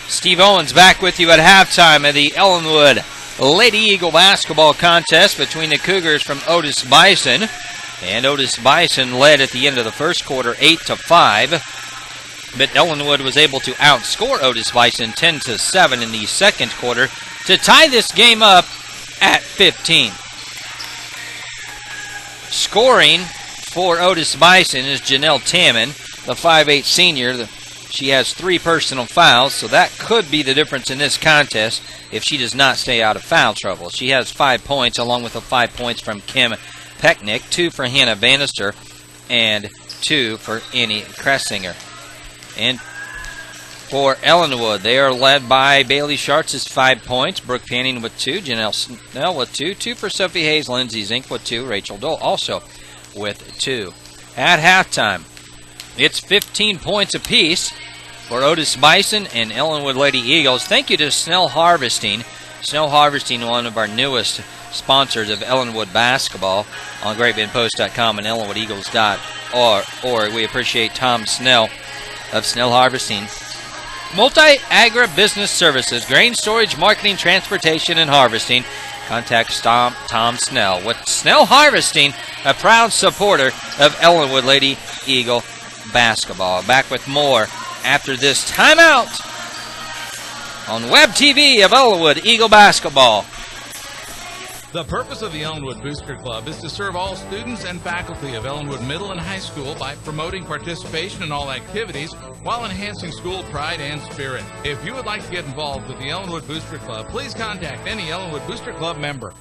Steve Owens back with you at halftime of the Ellenwood Lady Eagle basketball contest between the Cougars from Otis Bison. And Otis Bison led at the end of the first quarter 8-5. But Ellenwood was able to outscore Otis Bison 10-7 in the second quarter to tie this game up at 15. Scoring for Otis Bison is Janelle Tammon, the 5'8 senior. She has 3 personal fouls, so that could be the difference in this contest if she does not stay out of foul trouble. She has 5 points, along with the 5 points from Kim Pecknick, 2 for Hannah Bannister, and 2 for Annie Kressinger. And for Ellenwood, they are led by Bailey Schartz' 5 points, Brooke Panning with 2, Janelle Snell with 2, 2 for Sophie Hayes, Lindsay Zink with 2, Rachel Dole also with 2. At halftime, it's 15 points apiece for Otis Bison and Ellenwood Lady Eagles. Thank you to Snell Harvesting. Snell Harvesting, one of our newest sponsors of Ellenwood basketball on GreatBendPost.com and EllenwoodEagles.org. We appreciate Tom Snell of Snell Harvesting Multi-Agribusiness Services, grain storage, marketing, transportation, and harvesting. Contact Tom Snell with Snell Harvesting, a proud supporter of Ellenwood Lady Eagle basketball. Back with more after this timeout on Web TV of Ellenwood Eagle basketball. The purpose of the Ellenwood Booster Club is to serve all students and faculty of Ellenwood Middle and High School by promoting participation in all activities while enhancing school pride and spirit. If you would like to get involved with the Ellenwood Booster Club, please contact any Ellenwood Booster Club member.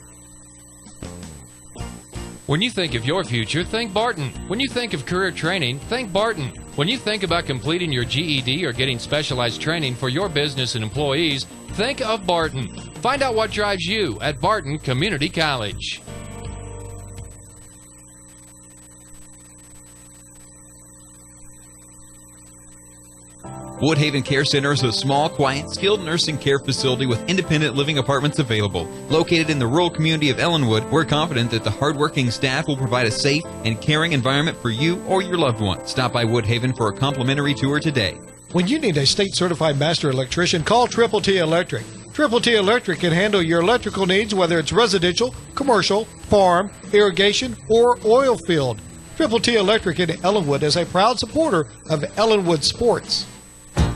When you think of your future, think Barton. When you think of career training, think Barton. When you think about completing your GED or getting specialized training for your business and employees, think of Barton. Find out what drives you at Barton Community College. Woodhaven Care Center is a small, quiet, skilled nursing care facility with independent living apartments available. Located in the rural community of Ellenwood, we're confident that the hardworking staff will provide a safe and caring environment for you or your loved one. Stop by Woodhaven for a complimentary tour today. When you need a state-certified master electrician, call Triple T Electric. Triple T Electric can handle your electrical needs, whether it's residential, commercial, farm, irrigation, or oil field. Triple T Electric in Ellenwood is a proud supporter of Ellenwood sports.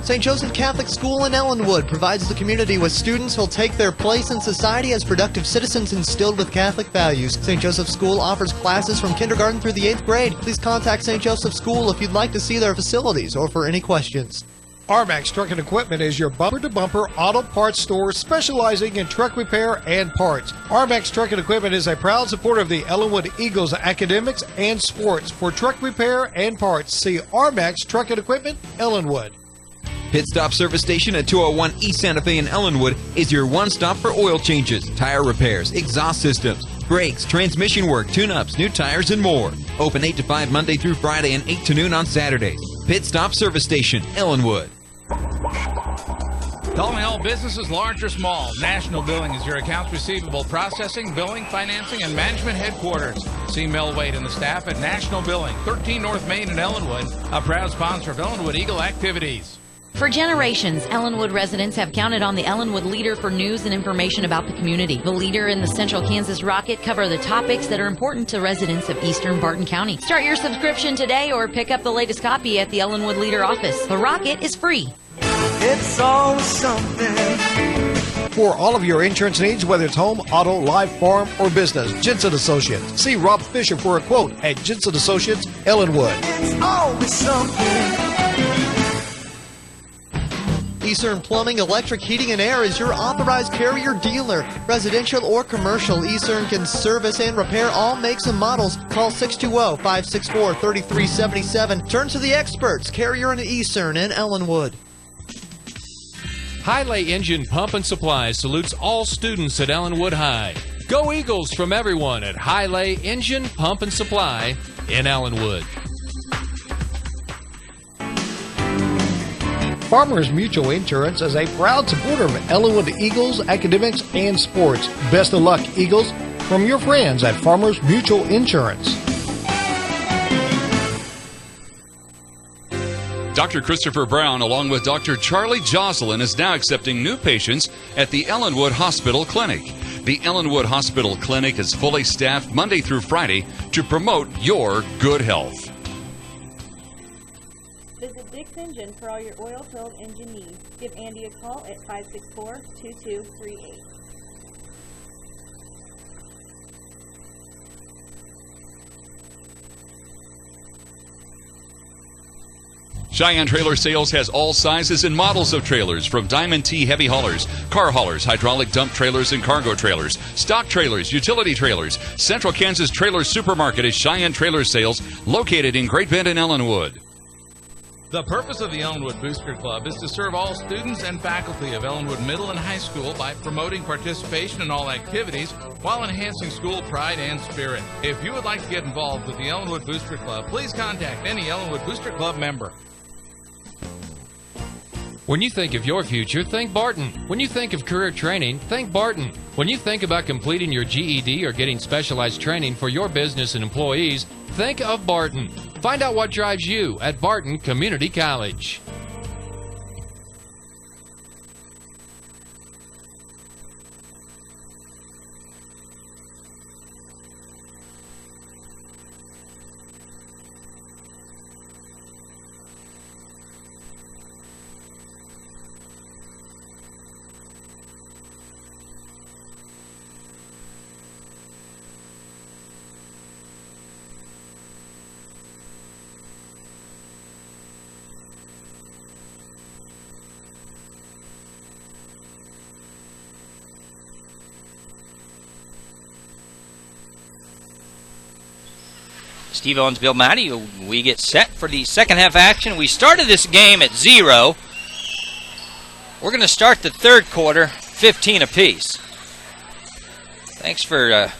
St. Joseph Catholic School in Ellenwood provides the community with students who'll take their place in society as productive citizens instilled with Catholic values. St. Joseph School offers classes from kindergarten through the 8th grade. Please contact St. Joseph School if you'd like to see their facilities or for any questions. RMAX Truck and Equipment is your bumper-to-bumper auto parts store specializing in truck repair and parts. RMAX Truck and Equipment is a proud supporter of the Ellenwood Eagles academics and sports. For truck repair and parts, see RMAX Truck and Equipment, Ellenwood. Pit Stop Service Station at 201 East Santa Fe in Ellenwood is your one-stop for oil changes, tire repairs, exhaust systems, brakes, transmission work, tune-ups, new tires, and more. Open 8 to 5 Monday through Friday and 8 to noon on Saturdays. Pit Stop Service Station, Ellenwood. Calling all businesses, large or small. National Billing is your accounts receivable processing, billing, financing, and management headquarters. See Mel Wade and the staff at National Billing, 13 North Main in Ellenwood, a proud sponsor of Ellenwood Eagle activities. For generations, Ellenwood residents have counted on the Ellenwood Leader for news and information about the community. The Leader and the Central Kansas Rocket cover the topics that are important to residents of eastern Barton County. Start your subscription today or pick up the latest copy at the Ellenwood Leader office. The Rocket is free. It's always something. For all of your insurance needs, whether it's home, auto, life, farm, or business, Jensen Associates. See Rob Fisher for a quote at Jensen Associates, Ellenwood. It's always something. Eastern Plumbing, Electric, Heating, and Air is your authorized carrier dealer. Residential or commercial, Eastern can service and repair all makes and models. Call 620-564-3377. Turn to the experts. Carrier and Eastern in Ellenwood. Highlay Engine Pump and Supply salutes all students at Ellenwood High. Go Eagles from everyone at Highlay Engine Pump and Supply in Ellenwood. Farmers Mutual Insurance is a proud supporter of Ellenwood Eagles, academics, and sports. Best of luck, Eagles, from your friends at Farmers Mutual Insurance. Dr. Christopher Brown, along with Dr. Charlie Jocelyn, is now accepting new patients at the Ellenwood Hospital Clinic. The Ellenwood Hospital Clinic is fully staffed Monday through Friday to promote your good health. Visit Dick's Engine for all your oil-filled engine needs. Give Andy a call at 564-2238. Cheyenne Trailer Sales has all sizes and models of trailers, from Diamond T heavy haulers, car haulers, hydraulic dump trailers, and cargo trailers, stock trailers, utility trailers. Central Kansas Trailer Supermarket is Cheyenne Trailer Sales, located in Great Bend and Ellenwood. The purpose of the Ellenwood Booster Club is to serve all students and faculty of Ellenwood Middle and High School by promoting participation in all activities while enhancing school pride and spirit. If you would like to get involved with the Ellenwood Booster Club, please contact any Ellenwood Booster Club member. When you think of your future, think Barton. When you think of career training, think Barton. When you think about completing your GED or getting specialized training for your business and employees, think of Barton. Find out what drives you at Barton Community College. Steve Owens, Bill Matty, we get set for the second half action. We started this game at 0. We're going to start the third quarter 15 apiece. Thanks for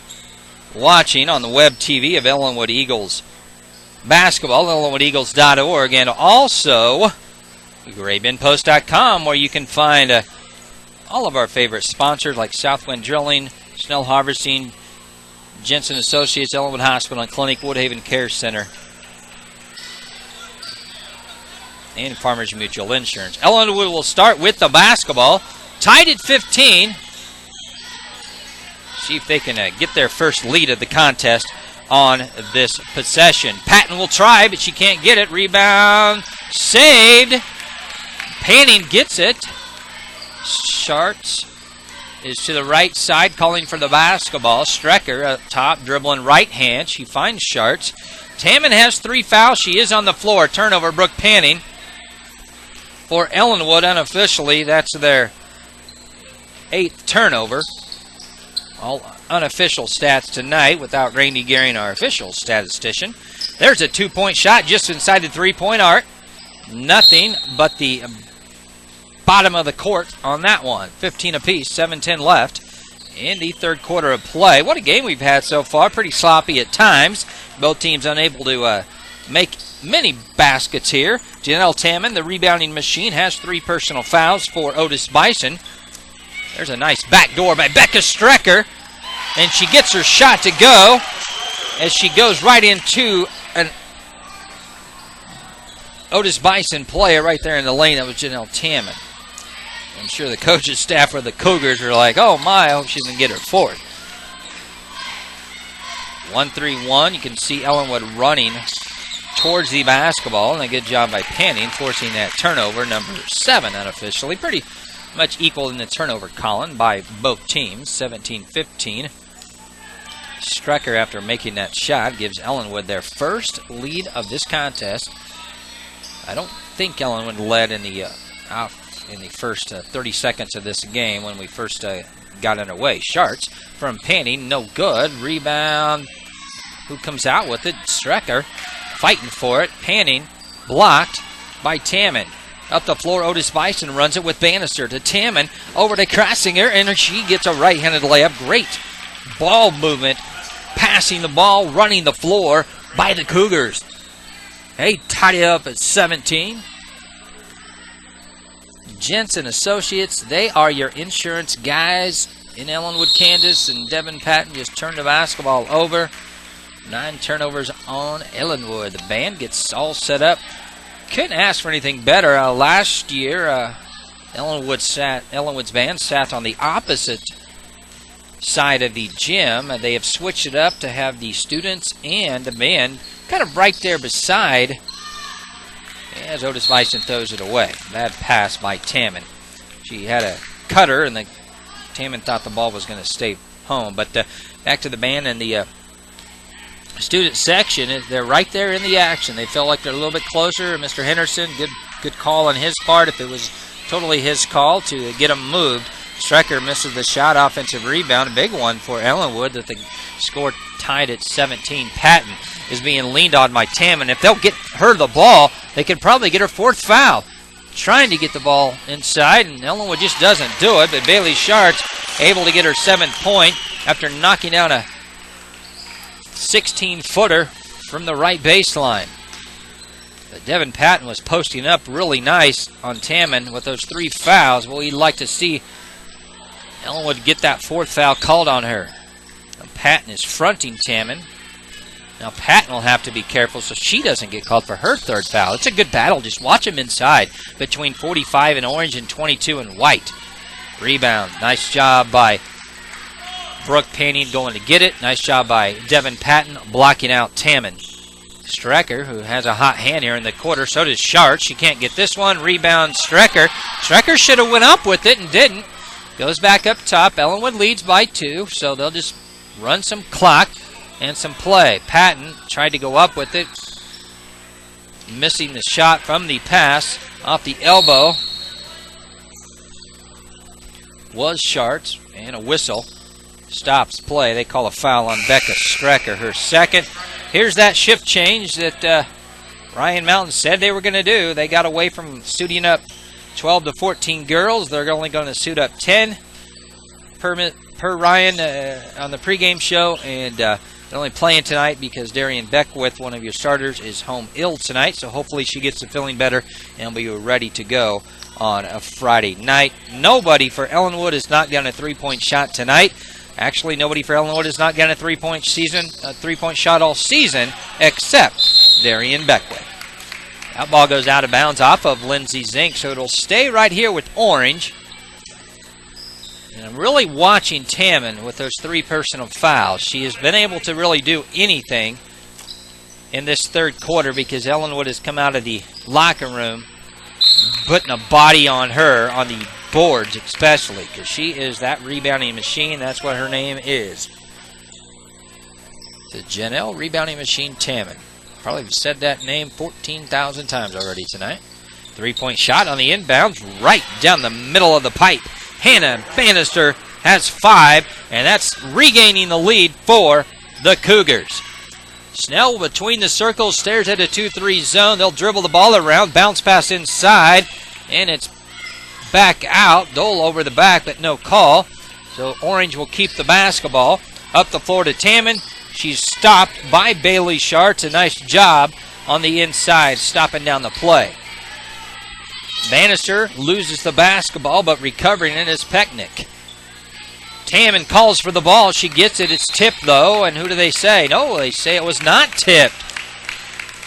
watching on the web TV of Ellenwood Eagles basketball, ellenwoodeagles.org, and also GrayBenPost.com, where you can find all of our favorite sponsors like Southwind Drilling, Snell Harvesting, Jensen Associates, Ellenwood Hospital and Clinic, Woodhaven Care Center, and Farmers Mutual Insurance. Ellenwood will start with the basketball, tied at 15. See if they can get their first lead of the contest on this possession. Patton will try, but she can't get it. Rebound saved. Panning gets it. Sharts is to the right side, calling for the basketball. Strecker up top, dribbling right hand. She finds Sharts. Tammon has 3 fouls. She is on the floor. Turnover, Brooke Panning. For Ellenwood, unofficially, that's their 8th turnover. All unofficial stats tonight without Randy Gehring, our official statistician. There's a 2-point shot just inside the 3-point arc. Nothing but the bottom of the court on that one. 15 apiece, 7:10 left in the third quarter of play. What a game we've had so far. Pretty sloppy at times. Both teams unable to make many baskets here. Janelle Tammon, the rebounding machine, has 3 personal fouls for Otis Bison. There's a nice backdoor by Becca Strecker, and she gets her shot to go as she goes right into an Otis Bison player right there in the lane. That was Janelle Tammon. I'm sure the coaching staff for the Cougars are like, oh my, I hope she can get her fourth. 1-3-1. You can see Ellenwood running towards the basketball, and a good job by Panning forcing that turnover, number 7 unofficially. Pretty much equal in the turnover column by both teams, 17-15. Strecker, after making that shot, gives Ellenwood their first lead of this contest. I don't think Ellenwood led in the first 30 seconds of this game when we first got underway. Sharts from Panning, no good. Rebound. Who comes out with it? Strecker fighting for it. Panning blocked by Tammon. Up the floor, Otis Bison runs it with Bannister to Tammon. Over to Crossinger, and she gets a right-handed layup. Great ball movement. Passing the ball, running the floor by the Cougars. Hey, tied it up at 17. Jensen Associates, they are your insurance guys in Ellenwood, Kansas, and Devin Patton just turned the basketball over. 9 turnovers on Ellenwood. The band gets all set up. Couldn't ask for anything better. Last year, Ellenwood's band sat on the opposite side of the gym. They have switched it up to have the students and the band kind of right there beside as Otis Bison throws it away. Bad pass by Tammon. She had a cutter, and Tammon thought the ball was going to stay home. But back to the band and the student section, they're right there in the action. They feel like they're a little bit closer. Mr. Henderson, good call on his part, if it was totally his call to get them moved. Strecker misses the shot, offensive rebound, a big one for Ellenwood, that the score tied at 17. Patton is being leaned on by Tammon. If they'll get her the ball, they could probably get her 4th foul. Trying to get the ball inside, and Ellenwood just doesn't do it, but Bailey Sharts able to get her 7th point after knocking down a 16-footer from the right baseline. But Devin Patton was posting up really nice on Tammon with those 3 fouls. Well, you'd like to see Ellenwood get that 4th foul called on her. Now Patton is fronting Tammon. Now Patton will have to be careful so she doesn't get called for her 3rd foul. It's a good battle. Just watch them inside between 45 in orange and 22 in white. Rebound. Nice job by Brooke Panning going to get it. Nice job by Devin Patton blocking out Tammon. Strecker, who has a hot hand here in the quarter. So does Sharts. She can't get this one. Rebound Strecker. Strecker should have went up with it and didn't. Goes back up top. Ellenwood leads by 2, so they'll just run some clock and some play. Patton tried to go up with it. Missing the shot from the pass off the elbow was Sharts, and a whistle stops play. They call a foul on Becca Strecker, her 2nd. here's that shift change that Ryan Mountain said they were going to do. They got away from suiting up 12 to 14 girls. They're only going to suit up 10 per Ryan on the pregame show, and they're only playing tonight because Darian Beckwith, one of your starters, is home ill tonight, so hopefully she gets to feeling better and will be ready to go on a Friday night. Nobody for Ellenwood has knocked down a three-point shot tonight. Actually, nobody for Ellenwood has knocked down a three-point shot all season except Darian Beckwith. That ball goes out of bounds off of Lindsay Zink, so it'll stay right here with Orange. And I'm really watching Tamman with those 3 personal fouls. She has been able to really do anything in this third quarter because Ellenwood has come out of the locker room putting a body on her, on the boards especially, because she is that rebounding machine. That's what her name is. The Janelle Rebounding Machine Tamman. Probably said that name 14,000 times already tonight. 3-point shot on the inbounds, right down the middle of the pipe. Hannah Bannister has 5, and that's regaining the lead for the Cougars. Snell between the circles, stares at a 2-3 zone. They'll dribble the ball around, bounce pass inside, and it's back out. Dole over the back, but no call. So Orange will keep the basketball. Up the floor to Tamman. She's stopped by Bailey Schartz. A nice job on the inside, stopping down the play. Bannister loses the basketball, but recovering it is Pecknick. Tamman calls for the ball. She gets it. It's tipped, though. And who do they say? No, they say it was not tipped.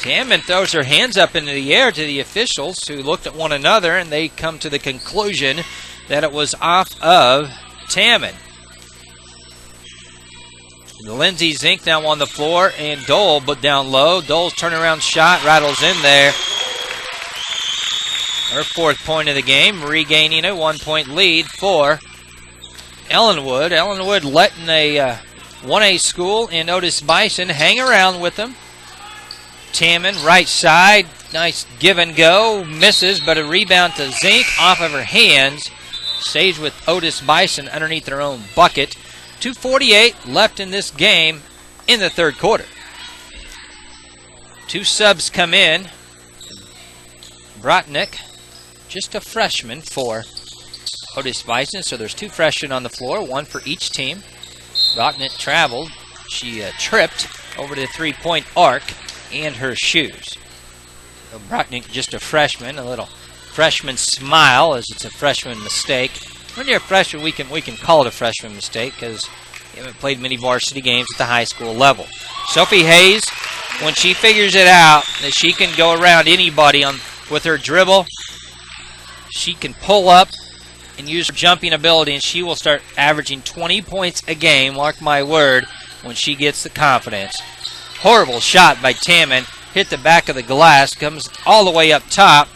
Tamman throws her hands up into the air to the officials, who looked at one another, and they come to the conclusion that it was off of Tamman. Lindsay Zink now on the floor, and Dole but down low. Dole's turnaround shot rattles in there. Her 4th point of the game, regaining a 1-point lead for Ellenwood. Ellenwood letting a 1A school in Otis Bison hang around with them. Tamman, right side, nice give and go, misses, but a rebound to Zink off of her hands. Stays with Otis Bison underneath their own bucket. 2:48 left in this game in the third quarter. 2 subs come in. Brotnick, just a freshman for Otis Bison, so there's 2 freshmen on the floor, 1 for each team. Brotnick traveled. She tripped over the 3-point arc and her shoes. So Brotnick, just a freshman, a little freshman smile as it's a freshman mistake. When you're a freshman, we can call it a freshman mistake because you haven't played many varsity games at the high school level. Sophie Hayes, when she figures it out that she can go around anybody with her dribble, she can pull up and use her jumping ability, and she will start averaging 20 points a game, mark my word, when she gets the confidence. Horrible shot by Tamman. Hit the back of the glass, comes all the way up top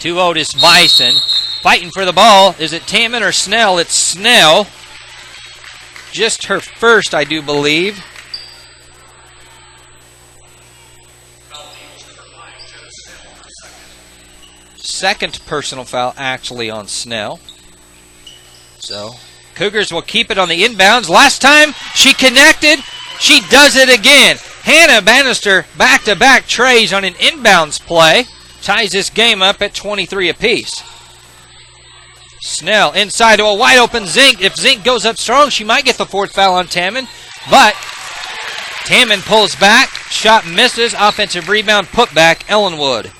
to Otis Bison. Fighting for the ball. Is it Tamman or Snell? It's Snell. Just her first, I do believe. Second personal foul actually on Snell. So Cougars will keep it on the inbounds. Last time she connected, she does it again. Hannah Bannister back-to-back trays on an inbounds play. Ties this game up at 23 apiece. Snell inside to a wide-open Zink. If Zink goes up strong, she might get the 4th foul on Tamman. But Tamman pulls back. Shot misses. Offensive rebound, put back, Ellenwood.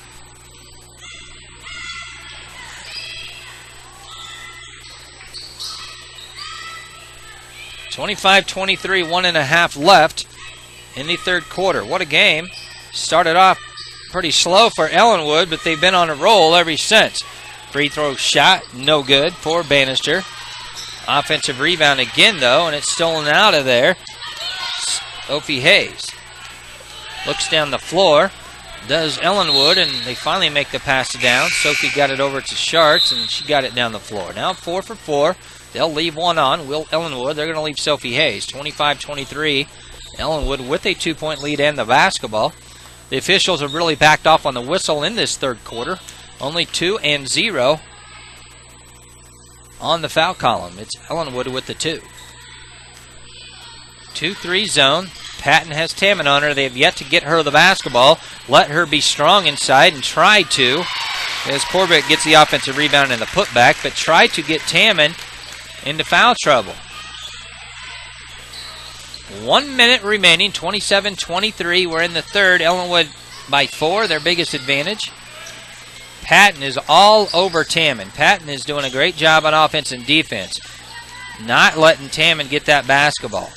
(25-23), 1.5 left in the third quarter. What a game. Started off pretty slow for Ellenwood, but they've been on a roll ever since. Free throw shot, no good for Bannister. Offensive rebound again, though, and it's stolen out of there. Sophie Hayes looks down the floor. Does Ellenwood, and they finally make the pass down. Sophie got it over to Schartz, and she got it down the floor. Now 4 for 4. They'll leave one on. Will Ellenwood, they're going to leave Sophie Hayes. 25-23. Ellenwood with a 2-point lead and the basketball. The officials have really backed off on the whistle in this third quarter. Only 2 and 0 on the foul column. It's Ellenwood with the 2. 2-3 zone. Patton has Tamman on her. They have yet to get her the basketball. Let her be strong inside and try to, as Corbett gets the offensive rebound and the putback, but try to get Tamman into foul trouble. 1 minute remaining, 27-23. We're in the third. Ellenwood by 4, their biggest advantage. Patton is all over Tamman. Patton is doing a great job on offense and defense, not letting Tamman get that basketball.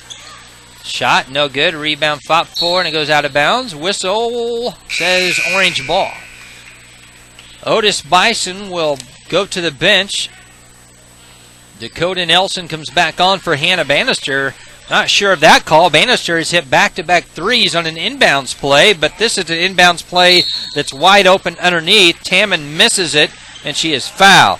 Shot, no good. Rebound fought for, and it goes out of bounds. Whistle says orange ball. Otis Bison will go to the bench. Dakota Nelson comes back on for Hannah Bannister. Not sure of that call. Bannister has hit back-to-back threes on an inbounds play, but this is an inbounds play that's wide open underneath. Tamman misses it, and she is fouled.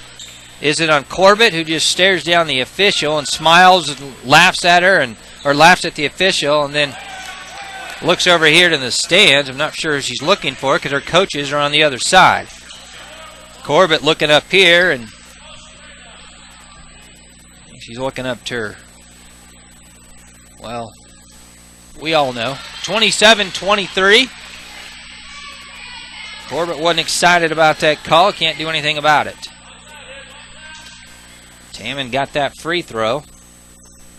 Is it on Corbett, who just stares down the official and smiles and laughs at her, or laughs at the official, and then looks over here to the stands? I'm not sure who she's looking for because her coaches are on the other side. Corbett looking up here, and she's looking up to her. Well, we all know. 27-23. Corbett wasn't excited about that call. Can't do anything about it. Tamman got that free throw.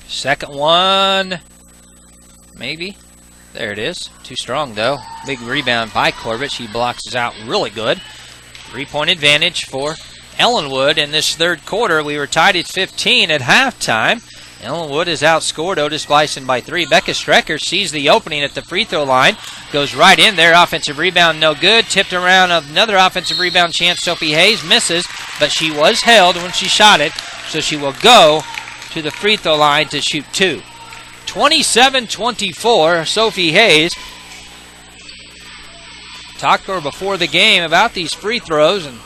Second one. Maybe. There it is. Too strong, though. Big rebound by Corbett. She blocks it out really good. 3-point advantage for Ellenwood in this third quarter. We were tied at 15 at halftime. Ellenwood has outscored Otis Bison by 3. Becca Strecker sees the opening at the free throw line. Goes right in there. Offensive rebound, no good. Tipped around, another offensive rebound chance. Sophie Hayes misses, but she was held when she shot it, so she will go to the free throw line to shoot 2. 27-24, Sophie Hayes. Talked to her before the game about these free throws and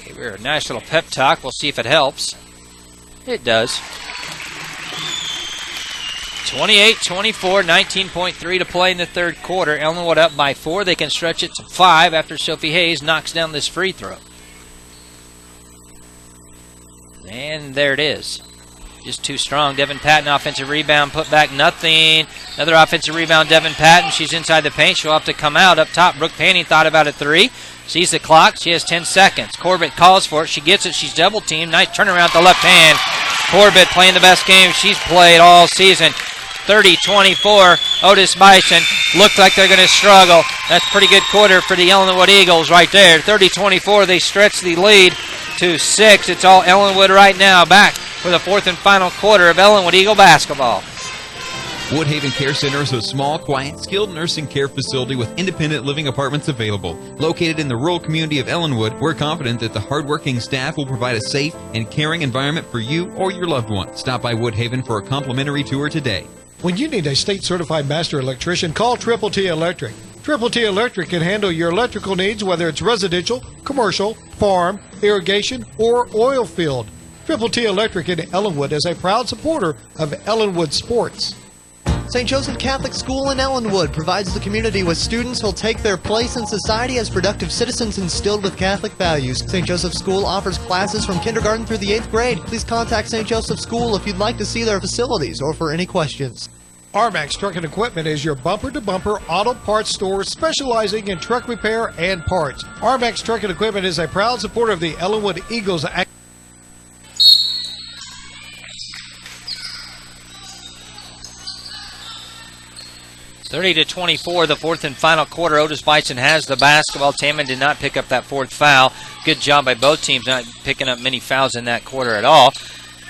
gave her a nice little pep talk. We'll see if it helps. It does. 28-24, 19.3 to play in the third quarter. Ellenwood up by 4. They can stretch it to 5 after Sophie Hayes knocks down this free throw. And there it is. Just too strong. Devin Patton, offensive rebound, put back, nothing. Another offensive rebound, Devin Patton. She's inside the paint. She'll have to come out. Up top, Brooke Panning thought about a 3. Sees the clock. She has 10 seconds. Corbett calls for it. She gets it. She's double teamed. Nice turnaround to the left hand. Corbett playing the best game she's played all season. 30-24, Otis Bison. Looked like they're going to struggle. That's a pretty good quarter for the Ellenwood Eagles right there. 30-24, they stretch the lead to 6. It's all Ellenwood right now. Back for the fourth and final quarter of Ellenwood Eagle basketball. Woodhaven Care Center is a small, quiet, skilled nursing care facility with independent living apartments available. Located in the rural community of Ellenwood, we're confident that the hardworking staff will provide a safe and caring environment for you or your loved one. Stop by Woodhaven for a complimentary tour today. When you need a state-certified master electrician, call Triple T Electric. Triple T Electric can handle your electrical needs, whether it's residential, commercial, farm, irrigation, or oil field. Triple T Electric in Ellenwood is a proud supporter of Ellenwood sports. St. Joseph Catholic School in Ellenwood provides the community with students who'll take their place in society as productive citizens instilled with Catholic values. St. Joseph School offers classes from kindergarten through the 8th grade. Please contact St. Joseph School if you'd like to see their facilities or for any questions. RMAX Truck and Equipment is your bumper-to-bumper auto parts store specializing in truck repair and parts. RMAX Truck and Equipment is a proud supporter of the Ellenwood Eagles. 30-24, the fourth and final quarter. Otis Bison has the basketball. Tamman did not pick up that fourth foul. Good job by both teams not picking up many fouls in that quarter at all.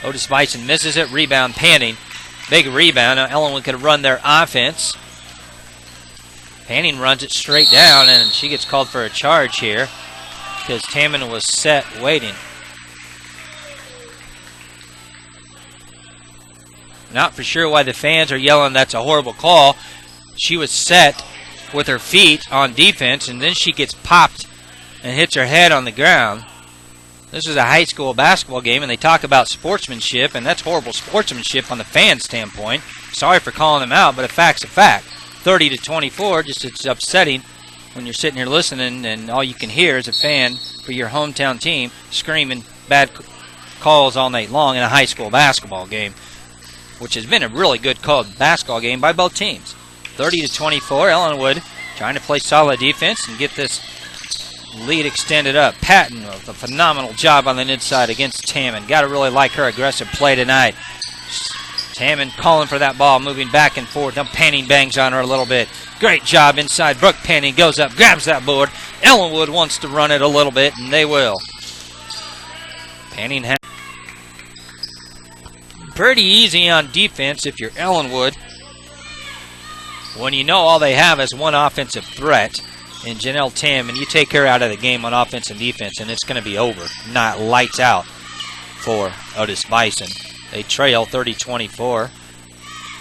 Otis Bison misses it. Rebound Panning. Big rebound. Now Ellenwood could run their offense. Panning runs it straight down, and she gets called for a charge here because Tamman was set waiting. Not for sure why the fans are yelling that's a horrible call. She was set with her feet on defense, and then she gets popped and hits her head on the ground. This is a high school basketball game, and they talk about sportsmanship, and that's horrible sportsmanship on the fan standpoint. Sorry for calling them out, but a fact's a fact. 30-24, just it's upsetting when you're sitting here listening, and all you can hear is a fan for your hometown team screaming bad calls all night long in a high school basketball game. which has been a really good called basketball game by both teams. 30-24, Ellenwood trying to play solid defense and get this lead extended up. Patton with a phenomenal job on the inside against Tammon. Got to really like her aggressive play tonight. Tammon calling for that ball, moving back and forth. Now Panning bangs on her a little bit. Great job inside. Brooke Panning goes up, grabs that board. Ellenwood wants to run it a little bit, and they will. Panning has pretty easy on defense if you're Ellenwood, when you know all they have is one offensive threat in Janelle Tammon. You take her out of the game on offense and defense, and it's going to be over. Not lights out for Otis Bison. They trail 30-24.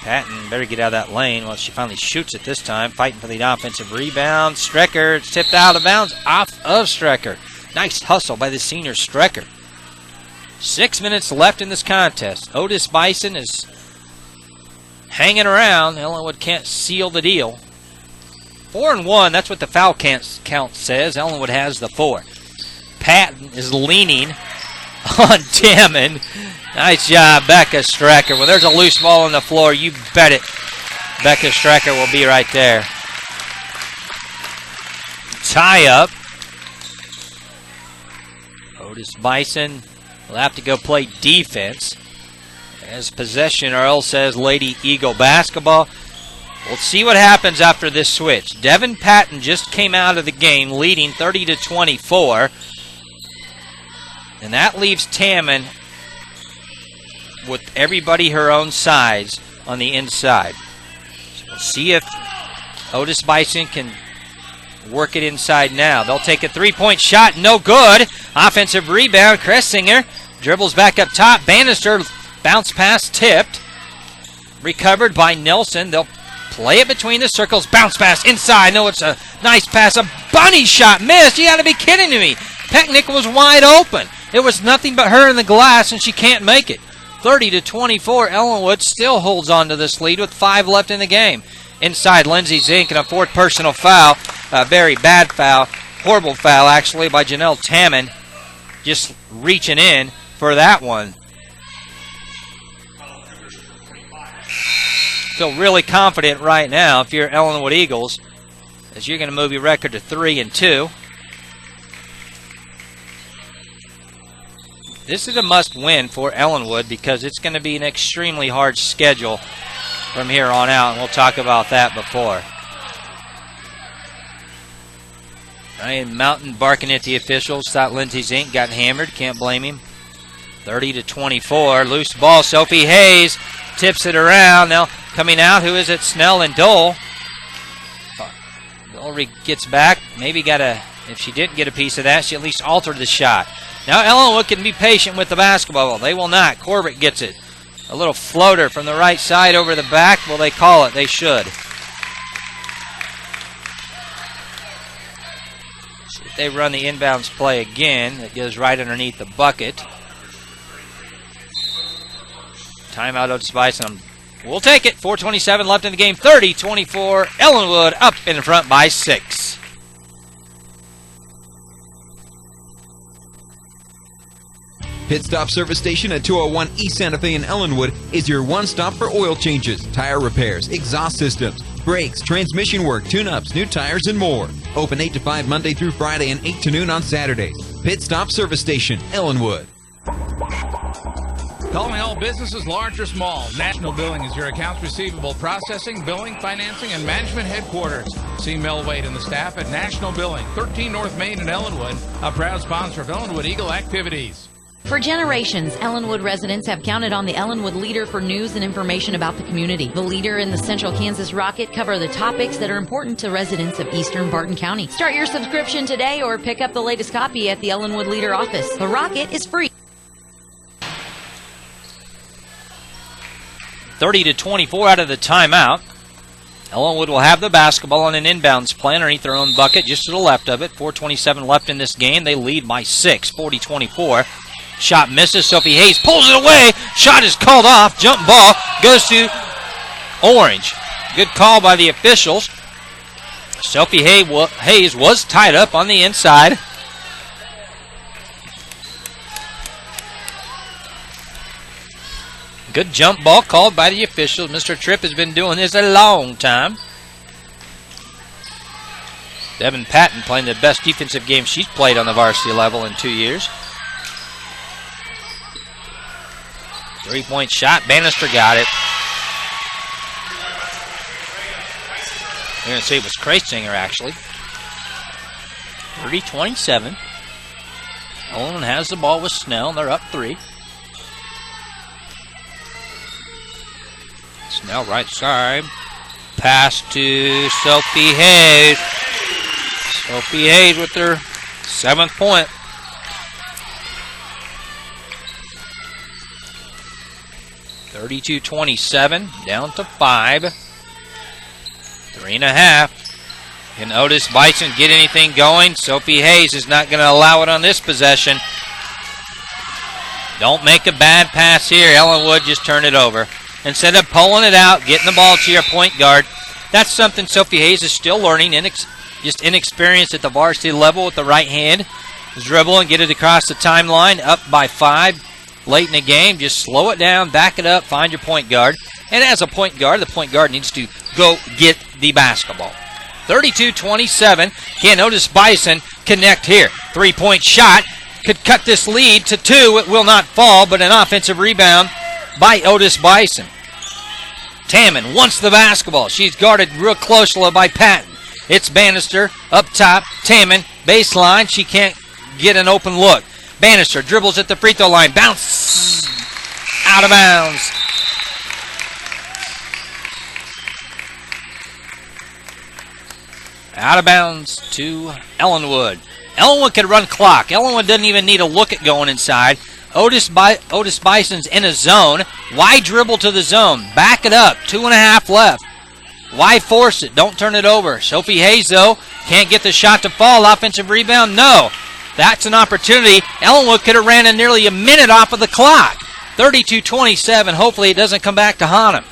Patton better get out of that lane. Well, she finally shoots it this time, fighting for the offensive rebound. Strecker tipped out of bounds off of Strecker. Nice hustle by the senior Strecker. 6 minutes left in this contest. Otis Bison is hanging around. Ellenwood can't seal the deal. 4-1, that's what the foul count says. Ellenwood has the 4. Patton is leaning on Tammon. Nice job, Becca Strecker. When there's a loose ball on the floor, you bet it, Becca Strecker will be right there. Tie up. Otis Bison will have to go play defense. As possession, Earl says Lady Eagle basketball. We'll see what happens after this switch. Devin Patton just came out of the game leading 30-24. And that leaves Tammon with everybody her own size on the inside. So we'll see if Otis Bison can work it inside now. They'll take a three-point shot. No good. Offensive rebound. Kressinger dribbles back up top. Bannister bounce pass tipped. Recovered by Nelson. They'll play it between the circles. Bounce pass inside. No, it's a nice pass. A bunny shot missed. You got to be kidding me. Pecknick was wide open. It was nothing but her in the glass, and she can't make it. 30-24. Ellenwood still holds on to this lead with 5 left in the game. Inside, Lindsay Zink and a 4th personal foul. A very bad foul. Horrible foul, actually, by Janelle Tammon. Just reaching in for that one. Feel really confident right now if you're Ellenwood Eagles, as you're going to move your record to 3-2. This is a must-win for Ellenwood because it's going to be an extremely hard schedule from here on out, and we'll talk about that before. Ryan Mountain barking at the officials. Thought Lindsay Zink got hammered. Can't blame him. 30-24. Loose ball. Sophie Hayes tips it around. Now coming out, who is it? Snell and Dole. Dole gets back. Maybe got a, if she didn't get a piece of that, she at least altered the shot. Now Ellenwood can be patient with the basketball. They will not. Corbett gets it. A little floater from the right side over the back. Well, they call it. They should. See if they run the inbounds play again. It goes right underneath the bucket. Timeout, Otis Bison. We'll take it. 4:27 left in the game. 30-24. Ellenwood up in front by 6. Pit Stop Service Station at 201 East Santa Fe in Ellenwood is your one-stop for oil changes, tire repairs, exhaust systems, brakes, transmission work, tune-ups, new tires, and more. Open 8 to 5 Monday through Friday and 8 to noon on Saturdays. Pit Stop Service Station, Ellenwood. Calling all businesses, large or small. National Billing is your accounts receivable processing, billing, financing, and management headquarters. See Mel Wade and the staff at National Billing, 13 North Main in Ellenwood, a proud sponsor of Ellenwood Eagle activities. For generations, Ellenwood residents have counted on the Ellenwood Leader for news and information about the community. The Leader and the Central Kansas Rocket cover the topics that are important to residents of eastern Barton County. Start your subscription today or pick up the latest copy at the Ellenwood Leader office. The Rocket is free. 30-24 out of the timeout. Ellenwood will have the basketball on an inbounds play underneath their own bucket just to the left of it. 4:27 left in this game. They lead by 6, 40-24. Shot misses. Sophie Hayes pulls it away. Shot is called off. Jump ball goes to Orange. Good call by the officials. Sophie Hayes was tied up on the inside. Good jump ball called by the officials. Mr. Tripp has been doing this a long time. Devin Patton playing the best defensive game she's played on the varsity level in 2 years. 3-point shot. Bannister got it. We're going to say it was Kreisinger, actually. 30-27. Olin has the ball with Snell, and they're up 3. Snell right side. Pass to Sophie Hayes. Sophie Hayes with her 7th point. (32-27), down to 5. 3.5. Can Otis Bison get anything going? Sophie Hayes is not going to allow it on this possession. Don't make a bad pass here. Ellenwood just turn it over. Instead of pulling it out, getting the ball to your point guard. That's something Sophie Hayes is still learning. Just inexperienced at the varsity level with the right hand. Dribble and get it across the timeline. Up by 5 late in the game. Just slow it down, back it up, find your point guard. And as a point guard, the point guard needs to go get the basketball. 32-27. Can Otis Bison connect here? 3-point shot. Could cut this lead to 2. It will not fall, but an offensive rebound by Otis Bison. Tammon wants the basketball. She's guarded real closely by Patton. It's Bannister up top. Tammon, baseline. She can't get an open look. Bannister dribbles at the free throw line. Bounce out of bounds. Out of bounds to Ellenwood. Ellenwood can run clock. Ellenwood doesn't even need a look at going inside. Otis Bison's in a zone. Why dribble to the zone? Back it up. 2.5 left. Why force it? Don't turn it over. Sophie Hayes, though, can't get the shot to fall. Offensive rebound? No. That's an opportunity. Ellenwood could have ran in nearly a minute off of the clock. 32-27. Hopefully it doesn't come back to haunt him.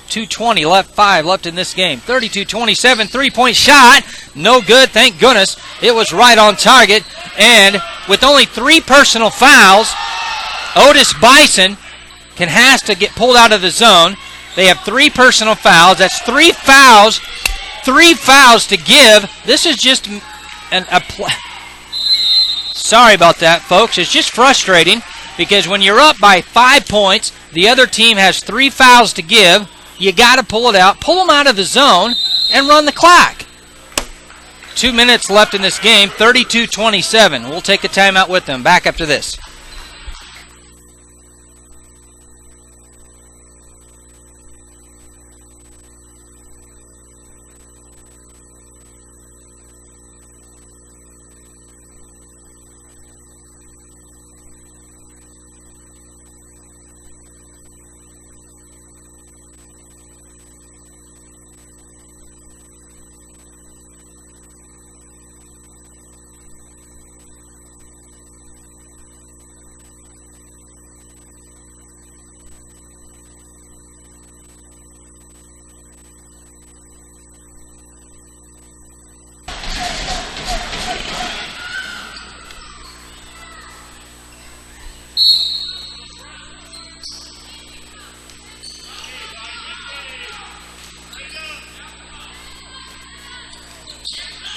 2:20 left, 5 left in this game. 32-27, 3-point shot. No good, thank goodness. It was right on target. And with only 3 personal fouls, Otis Bison has to get pulled out of the zone. They have 3 personal fouls. That's 3 fouls. 3 fouls to give. This is just sorry about that, folks. It's just frustrating because when you're up by 5 points, the other team has 3 fouls to give. You got to pull it out, pull them out of the zone, and run the clock. 2 minutes left in this game, 32-27. We'll take a timeout with them. Back after this.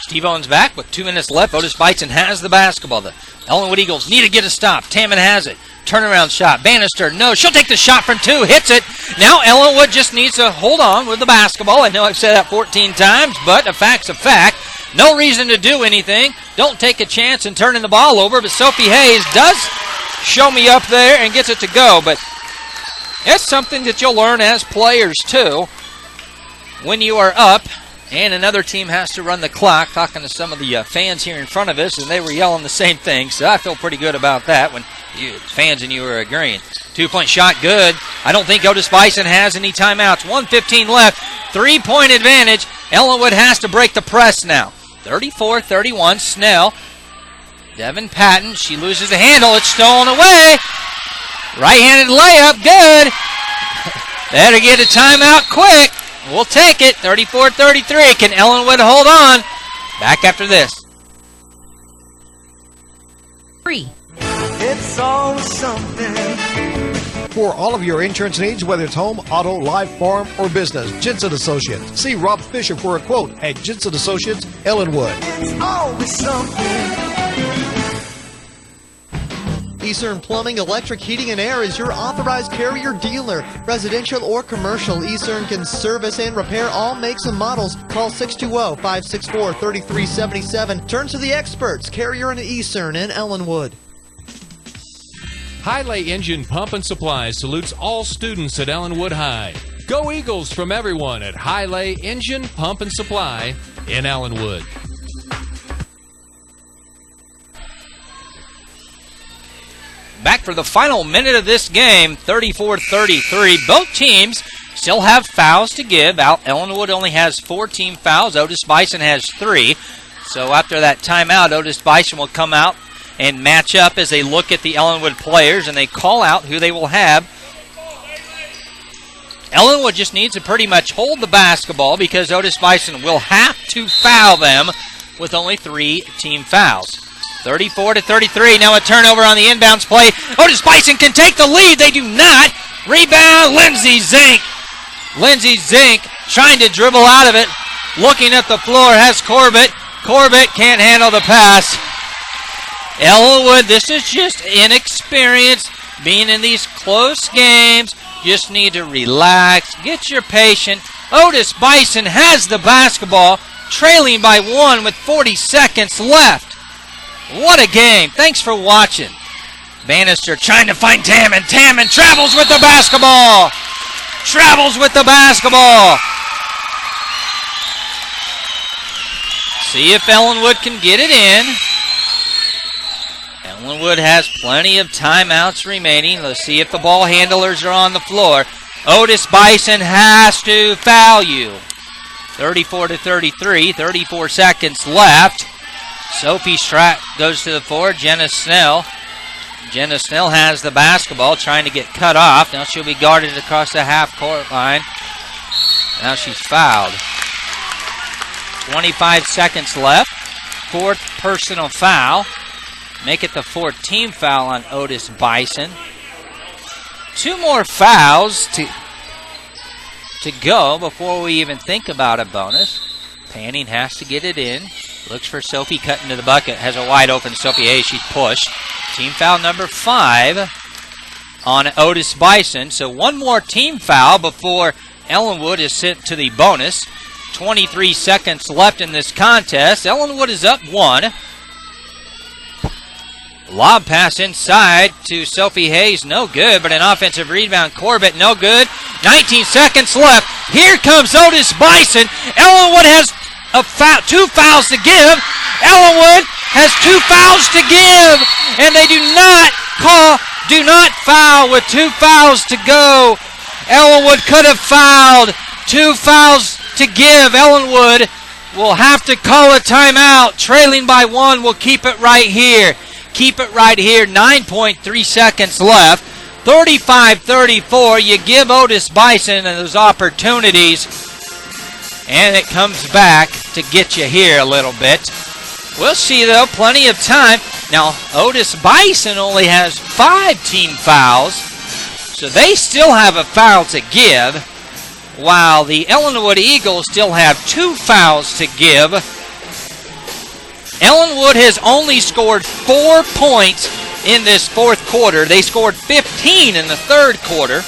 Steve Owens back with 2 minutes left. Otis Bison has the basketball. The Ellenwood Eagles need to get a stop. Tammon has it. Turnaround shot. Bannister, no. She'll take the shot from 2. Hits it. Now Ellenwood just needs to hold on with the basketball. I know I've said that 14 times, but a fact's a fact. No reason to do anything. Don't take a chance in turning the ball over, but Sophie Hayes does show me up there and gets it to go. But it's something that you'll learn as players, too. When you are up and another team has to run the clock, talking to some of the fans here in front of us, and they were yelling the same thing, so I feel pretty good about that when fans and you are agreeing. 2-point shot, good. I don't think Otis Bison has any timeouts. 1:15 left, 3-point advantage. Ellenwood has to break the press now. 34-31, Snell. Devin Patton, she loses the handle. It's stolen away. Right-handed layup, good. Better get a timeout quick. We'll take it. 34-33. Can Ellenwood hold on? Back after this. 3. It's always something. for all of your insurance needs, whether it's home, auto, life, farm, or business. Jensen Associates. See Rob Fisher for a quote at Jensen Associates, Ellenwood. It's always something. Eastern Plumbing, Electric, Heating, and Air is your authorized Carrier dealer. Residential or commercial, Eastern can service and repair all makes and models. Call 620-564-3377. Turn to the experts, Carrier and Eastern in Ellenwood. Highlay Engine Pump and Supply salutes all students at Ellenwood High. Go Eagles from everyone at Highlay Engine Pump and Supply in Ellenwood. Back for the final minute of this game, 34-33. Both teams still have fouls to give. Ellenwood only has 4 team fouls. Otis Bison has 3. So after that timeout, Otis Bison will come out and match up as they look at the Ellenwood players, and they call out who they will have. Ellenwood just needs to pretty much hold the basketball because Otis Bison will have to foul them with only 3 team fouls. 34-33. Now a turnover on the inbounds play. Otis Bison can take the lead. They do not. Rebound, Lindsey Zink. Lindsey Zink trying to dribble out of it. Looking at the floor has Corbett. Corbett can't handle the pass. Ellenwood, this is just inexperience. Being in these close games, just need to relax. Get your patience. Otis Bison has the basketball, trailing by 1 with 40 seconds left. What a game. Thanks for watching. Bannister trying to find Tamman. Tamman travels with the basketball. Travels with the basketball. See if Ellenwood can get it in. Ellenwood has plenty of timeouts remaining. Let's see if the ball handlers are on the floor. Otis Bison has to foul you. 34-33, 34 seconds left. Sophie Strack goes to the floor. Jenna Snell. Jenna Snell has the basketball, trying to get cut off. Now she'll be guarded across the half-court line. Now she's fouled. 25 seconds left. 4th personal foul. Make it the 4th team foul on Otis Bison. 2 more fouls to go before we even think about a bonus. Panning has to get it in. Looks for Sophie cutting to the bucket. Has a wide open Sophie Hayes. She's pushed. Team foul number 5 on Otis Bison. So 1 more team foul before Ellenwood is sent to the bonus. 23 seconds left in this contest. Ellenwood is up 1. Lob pass inside to Sophie Hayes. No good, but an offensive rebound. Corbett, no good. 19 seconds left. Here comes Otis Bison. Ellenwood has 2 fouls to give. Ellenwood has 2 fouls to give, and they do not foul with 2 fouls to go. Ellenwood could have fouled. 2 fouls to give. Ellenwood will have to call a timeout. Trailing by 1. We'll keep it right here. Keep it right here. 9.3 seconds left. 35-34. You give Otis Bison those opportunities, and it comes back to get you here a little bit. We'll see, though, plenty of time. Now, Otis Bison only has 5 team fouls, so they still have a foul to give, while the Ellenwood Eagles still have 2 fouls to give. Ellenwood has only scored 4 points in this 4th quarter. They scored 15 in the 3rd quarter.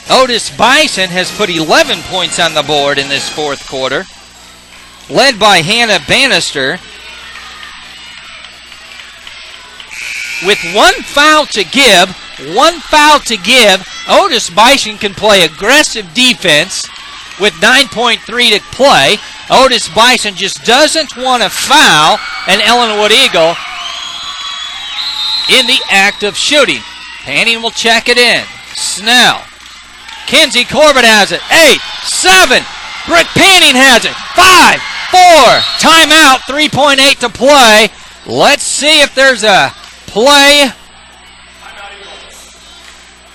Otis Bison has put 11 points on the board in this 4th quarter, led by Hannah Bannister. With 1 foul to give, Otis Bison can play aggressive defense with 9.3 to play. Otis Bison just doesn't want to foul an Ellenwood Eagle in the act of shooting. Panning will check it in. Snell. Kenzie Corbett has it. 8, 7. Britt Panning has it. 5, 4. Timeout. 3.8 to play. Let's see if there's a play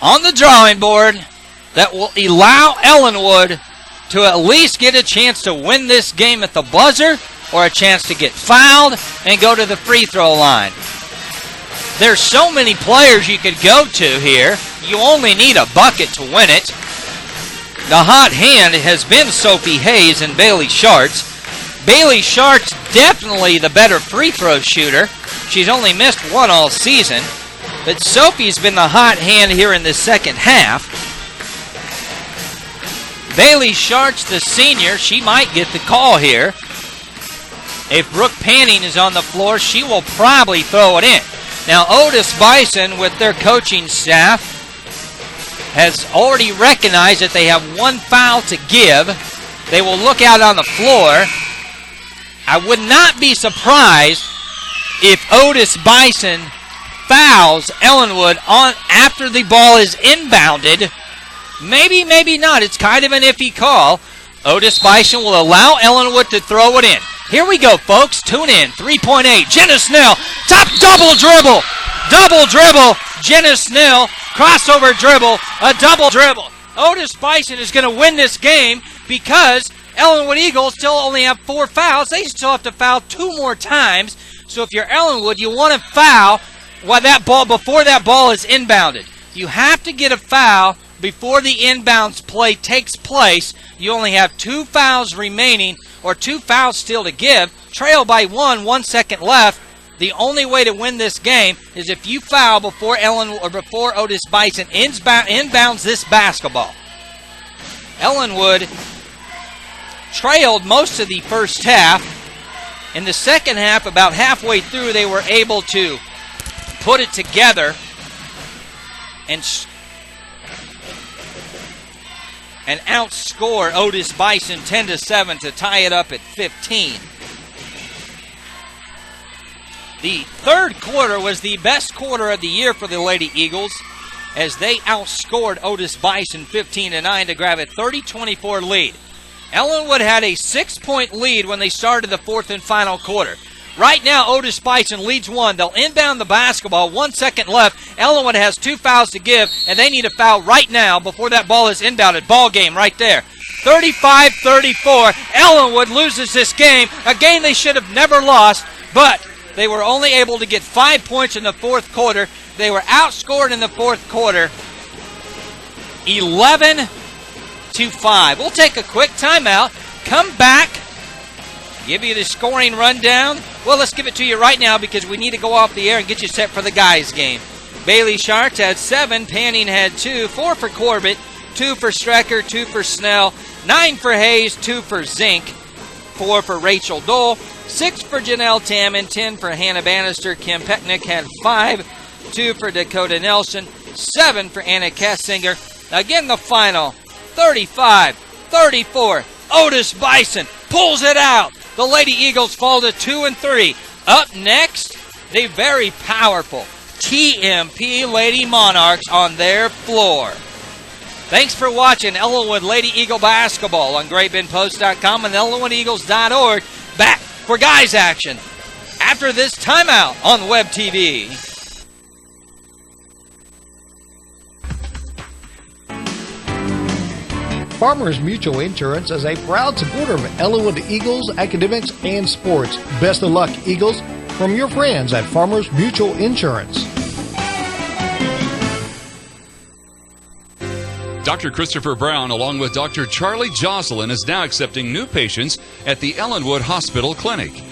on the drawing board that will allow Ellenwood to at least get a chance to win this game at the buzzer, or a chance to get fouled and go to the free throw line. There's so many players you could go to here. You only need a bucket to win it. The hot hand has been Sophie Hayes and Bailey Schartz. Bailey Schartz definitely the better free throw shooter. She's only missed one all season. But Sophie's been the hot hand here in the second half. Bailey Schartz, the senior, she might get the call here. If Brooke Panning is on the floor, she will probably throw it in. Now, Otis Bison, with their coaching staff, has already recognized that they have one foul to give. They will look out on the floor. I would not be surprised if Otis Bison fouls Ellenwood on after the ball is inbounded. Maybe, maybe not. It's kind of an iffy call. Otis Bison will allow Ellenwood to throw it in. Here we go, folks. Tune in. 3.8. Jenna Snell. Top double dribble. Double dribble. Jenna Snell. Crossover dribble. A double dribble. Otis Bison is going to win this game because Ellenwood Eagles still only have 4 fouls. They still have to foul 2 more times. So if you're Ellenwood, you want to foul before that ball is inbounded. You have to get a foul before the inbounds play takes place. You only have 2 fouls remaining, or 2 fouls still to give. Trail by 1 second left. The only way to win this game is if you foul before Otis Bison inbounds this basketball. Ellenwood trailed most of the first half. In the second half, about halfway through, they were able to put it together and outscore Otis Bison 10-7 to tie it up at 15. The third quarter was the best quarter of the year for the Lady Eagles as they outscored Otis Bison 15-9 to grab a 30-24 lead. Ellenwood had a 6-point lead when they started the fourth and final quarter. Right now, Otis Bison leads 1. They'll inbound the basketball. 1 second left. Ellenwood has 2 fouls to give, and they need a foul right now before that ball is inbounded. Ball game right there. 35-34. Ellenwood loses this game, a game they should have never lost, but they were only able to get 5 points in the fourth quarter. They were outscored in the fourth quarter 11-5. We'll take a quick timeout, come back, give you the scoring rundown. Well, let's give it to you right now because we need to go off the air and get you set for the guys' game. Bailey Schartz had 7, Panning had 2, 4 for Corbett, 2 for Strecker, 2 for Snell, 9 for Hayes, 2 for Zink, 4 for Rachel Dole, 6 for Janelle Tamman, 10 for Hannah Bannister. Kim Pecknick had 5, 2 for Dakota Nelson, 7 for Anna Kessinger. Again, the final, 35-34. Otis Bison pulls it out. The Lady Eagles fall to 2-3. Up next, the very powerful TMP Lady Monarchs on their floor. Thanks for watching Ellenwood Lady Eagle Basketball on GreatBendPost.com and EllenwoodEagles.org. Back for guys action after this timeout on Web TV. Farmers Mutual Insurance is a proud supporter of Ellenwood Eagles academics and sports. Best of luck, Eagles, from your friends at Farmers Mutual Insurance. Dr. Christopher Brown, along with Dr. Charlie Jocelyn, is now accepting new patients at the Ellenwood Hospital Clinic.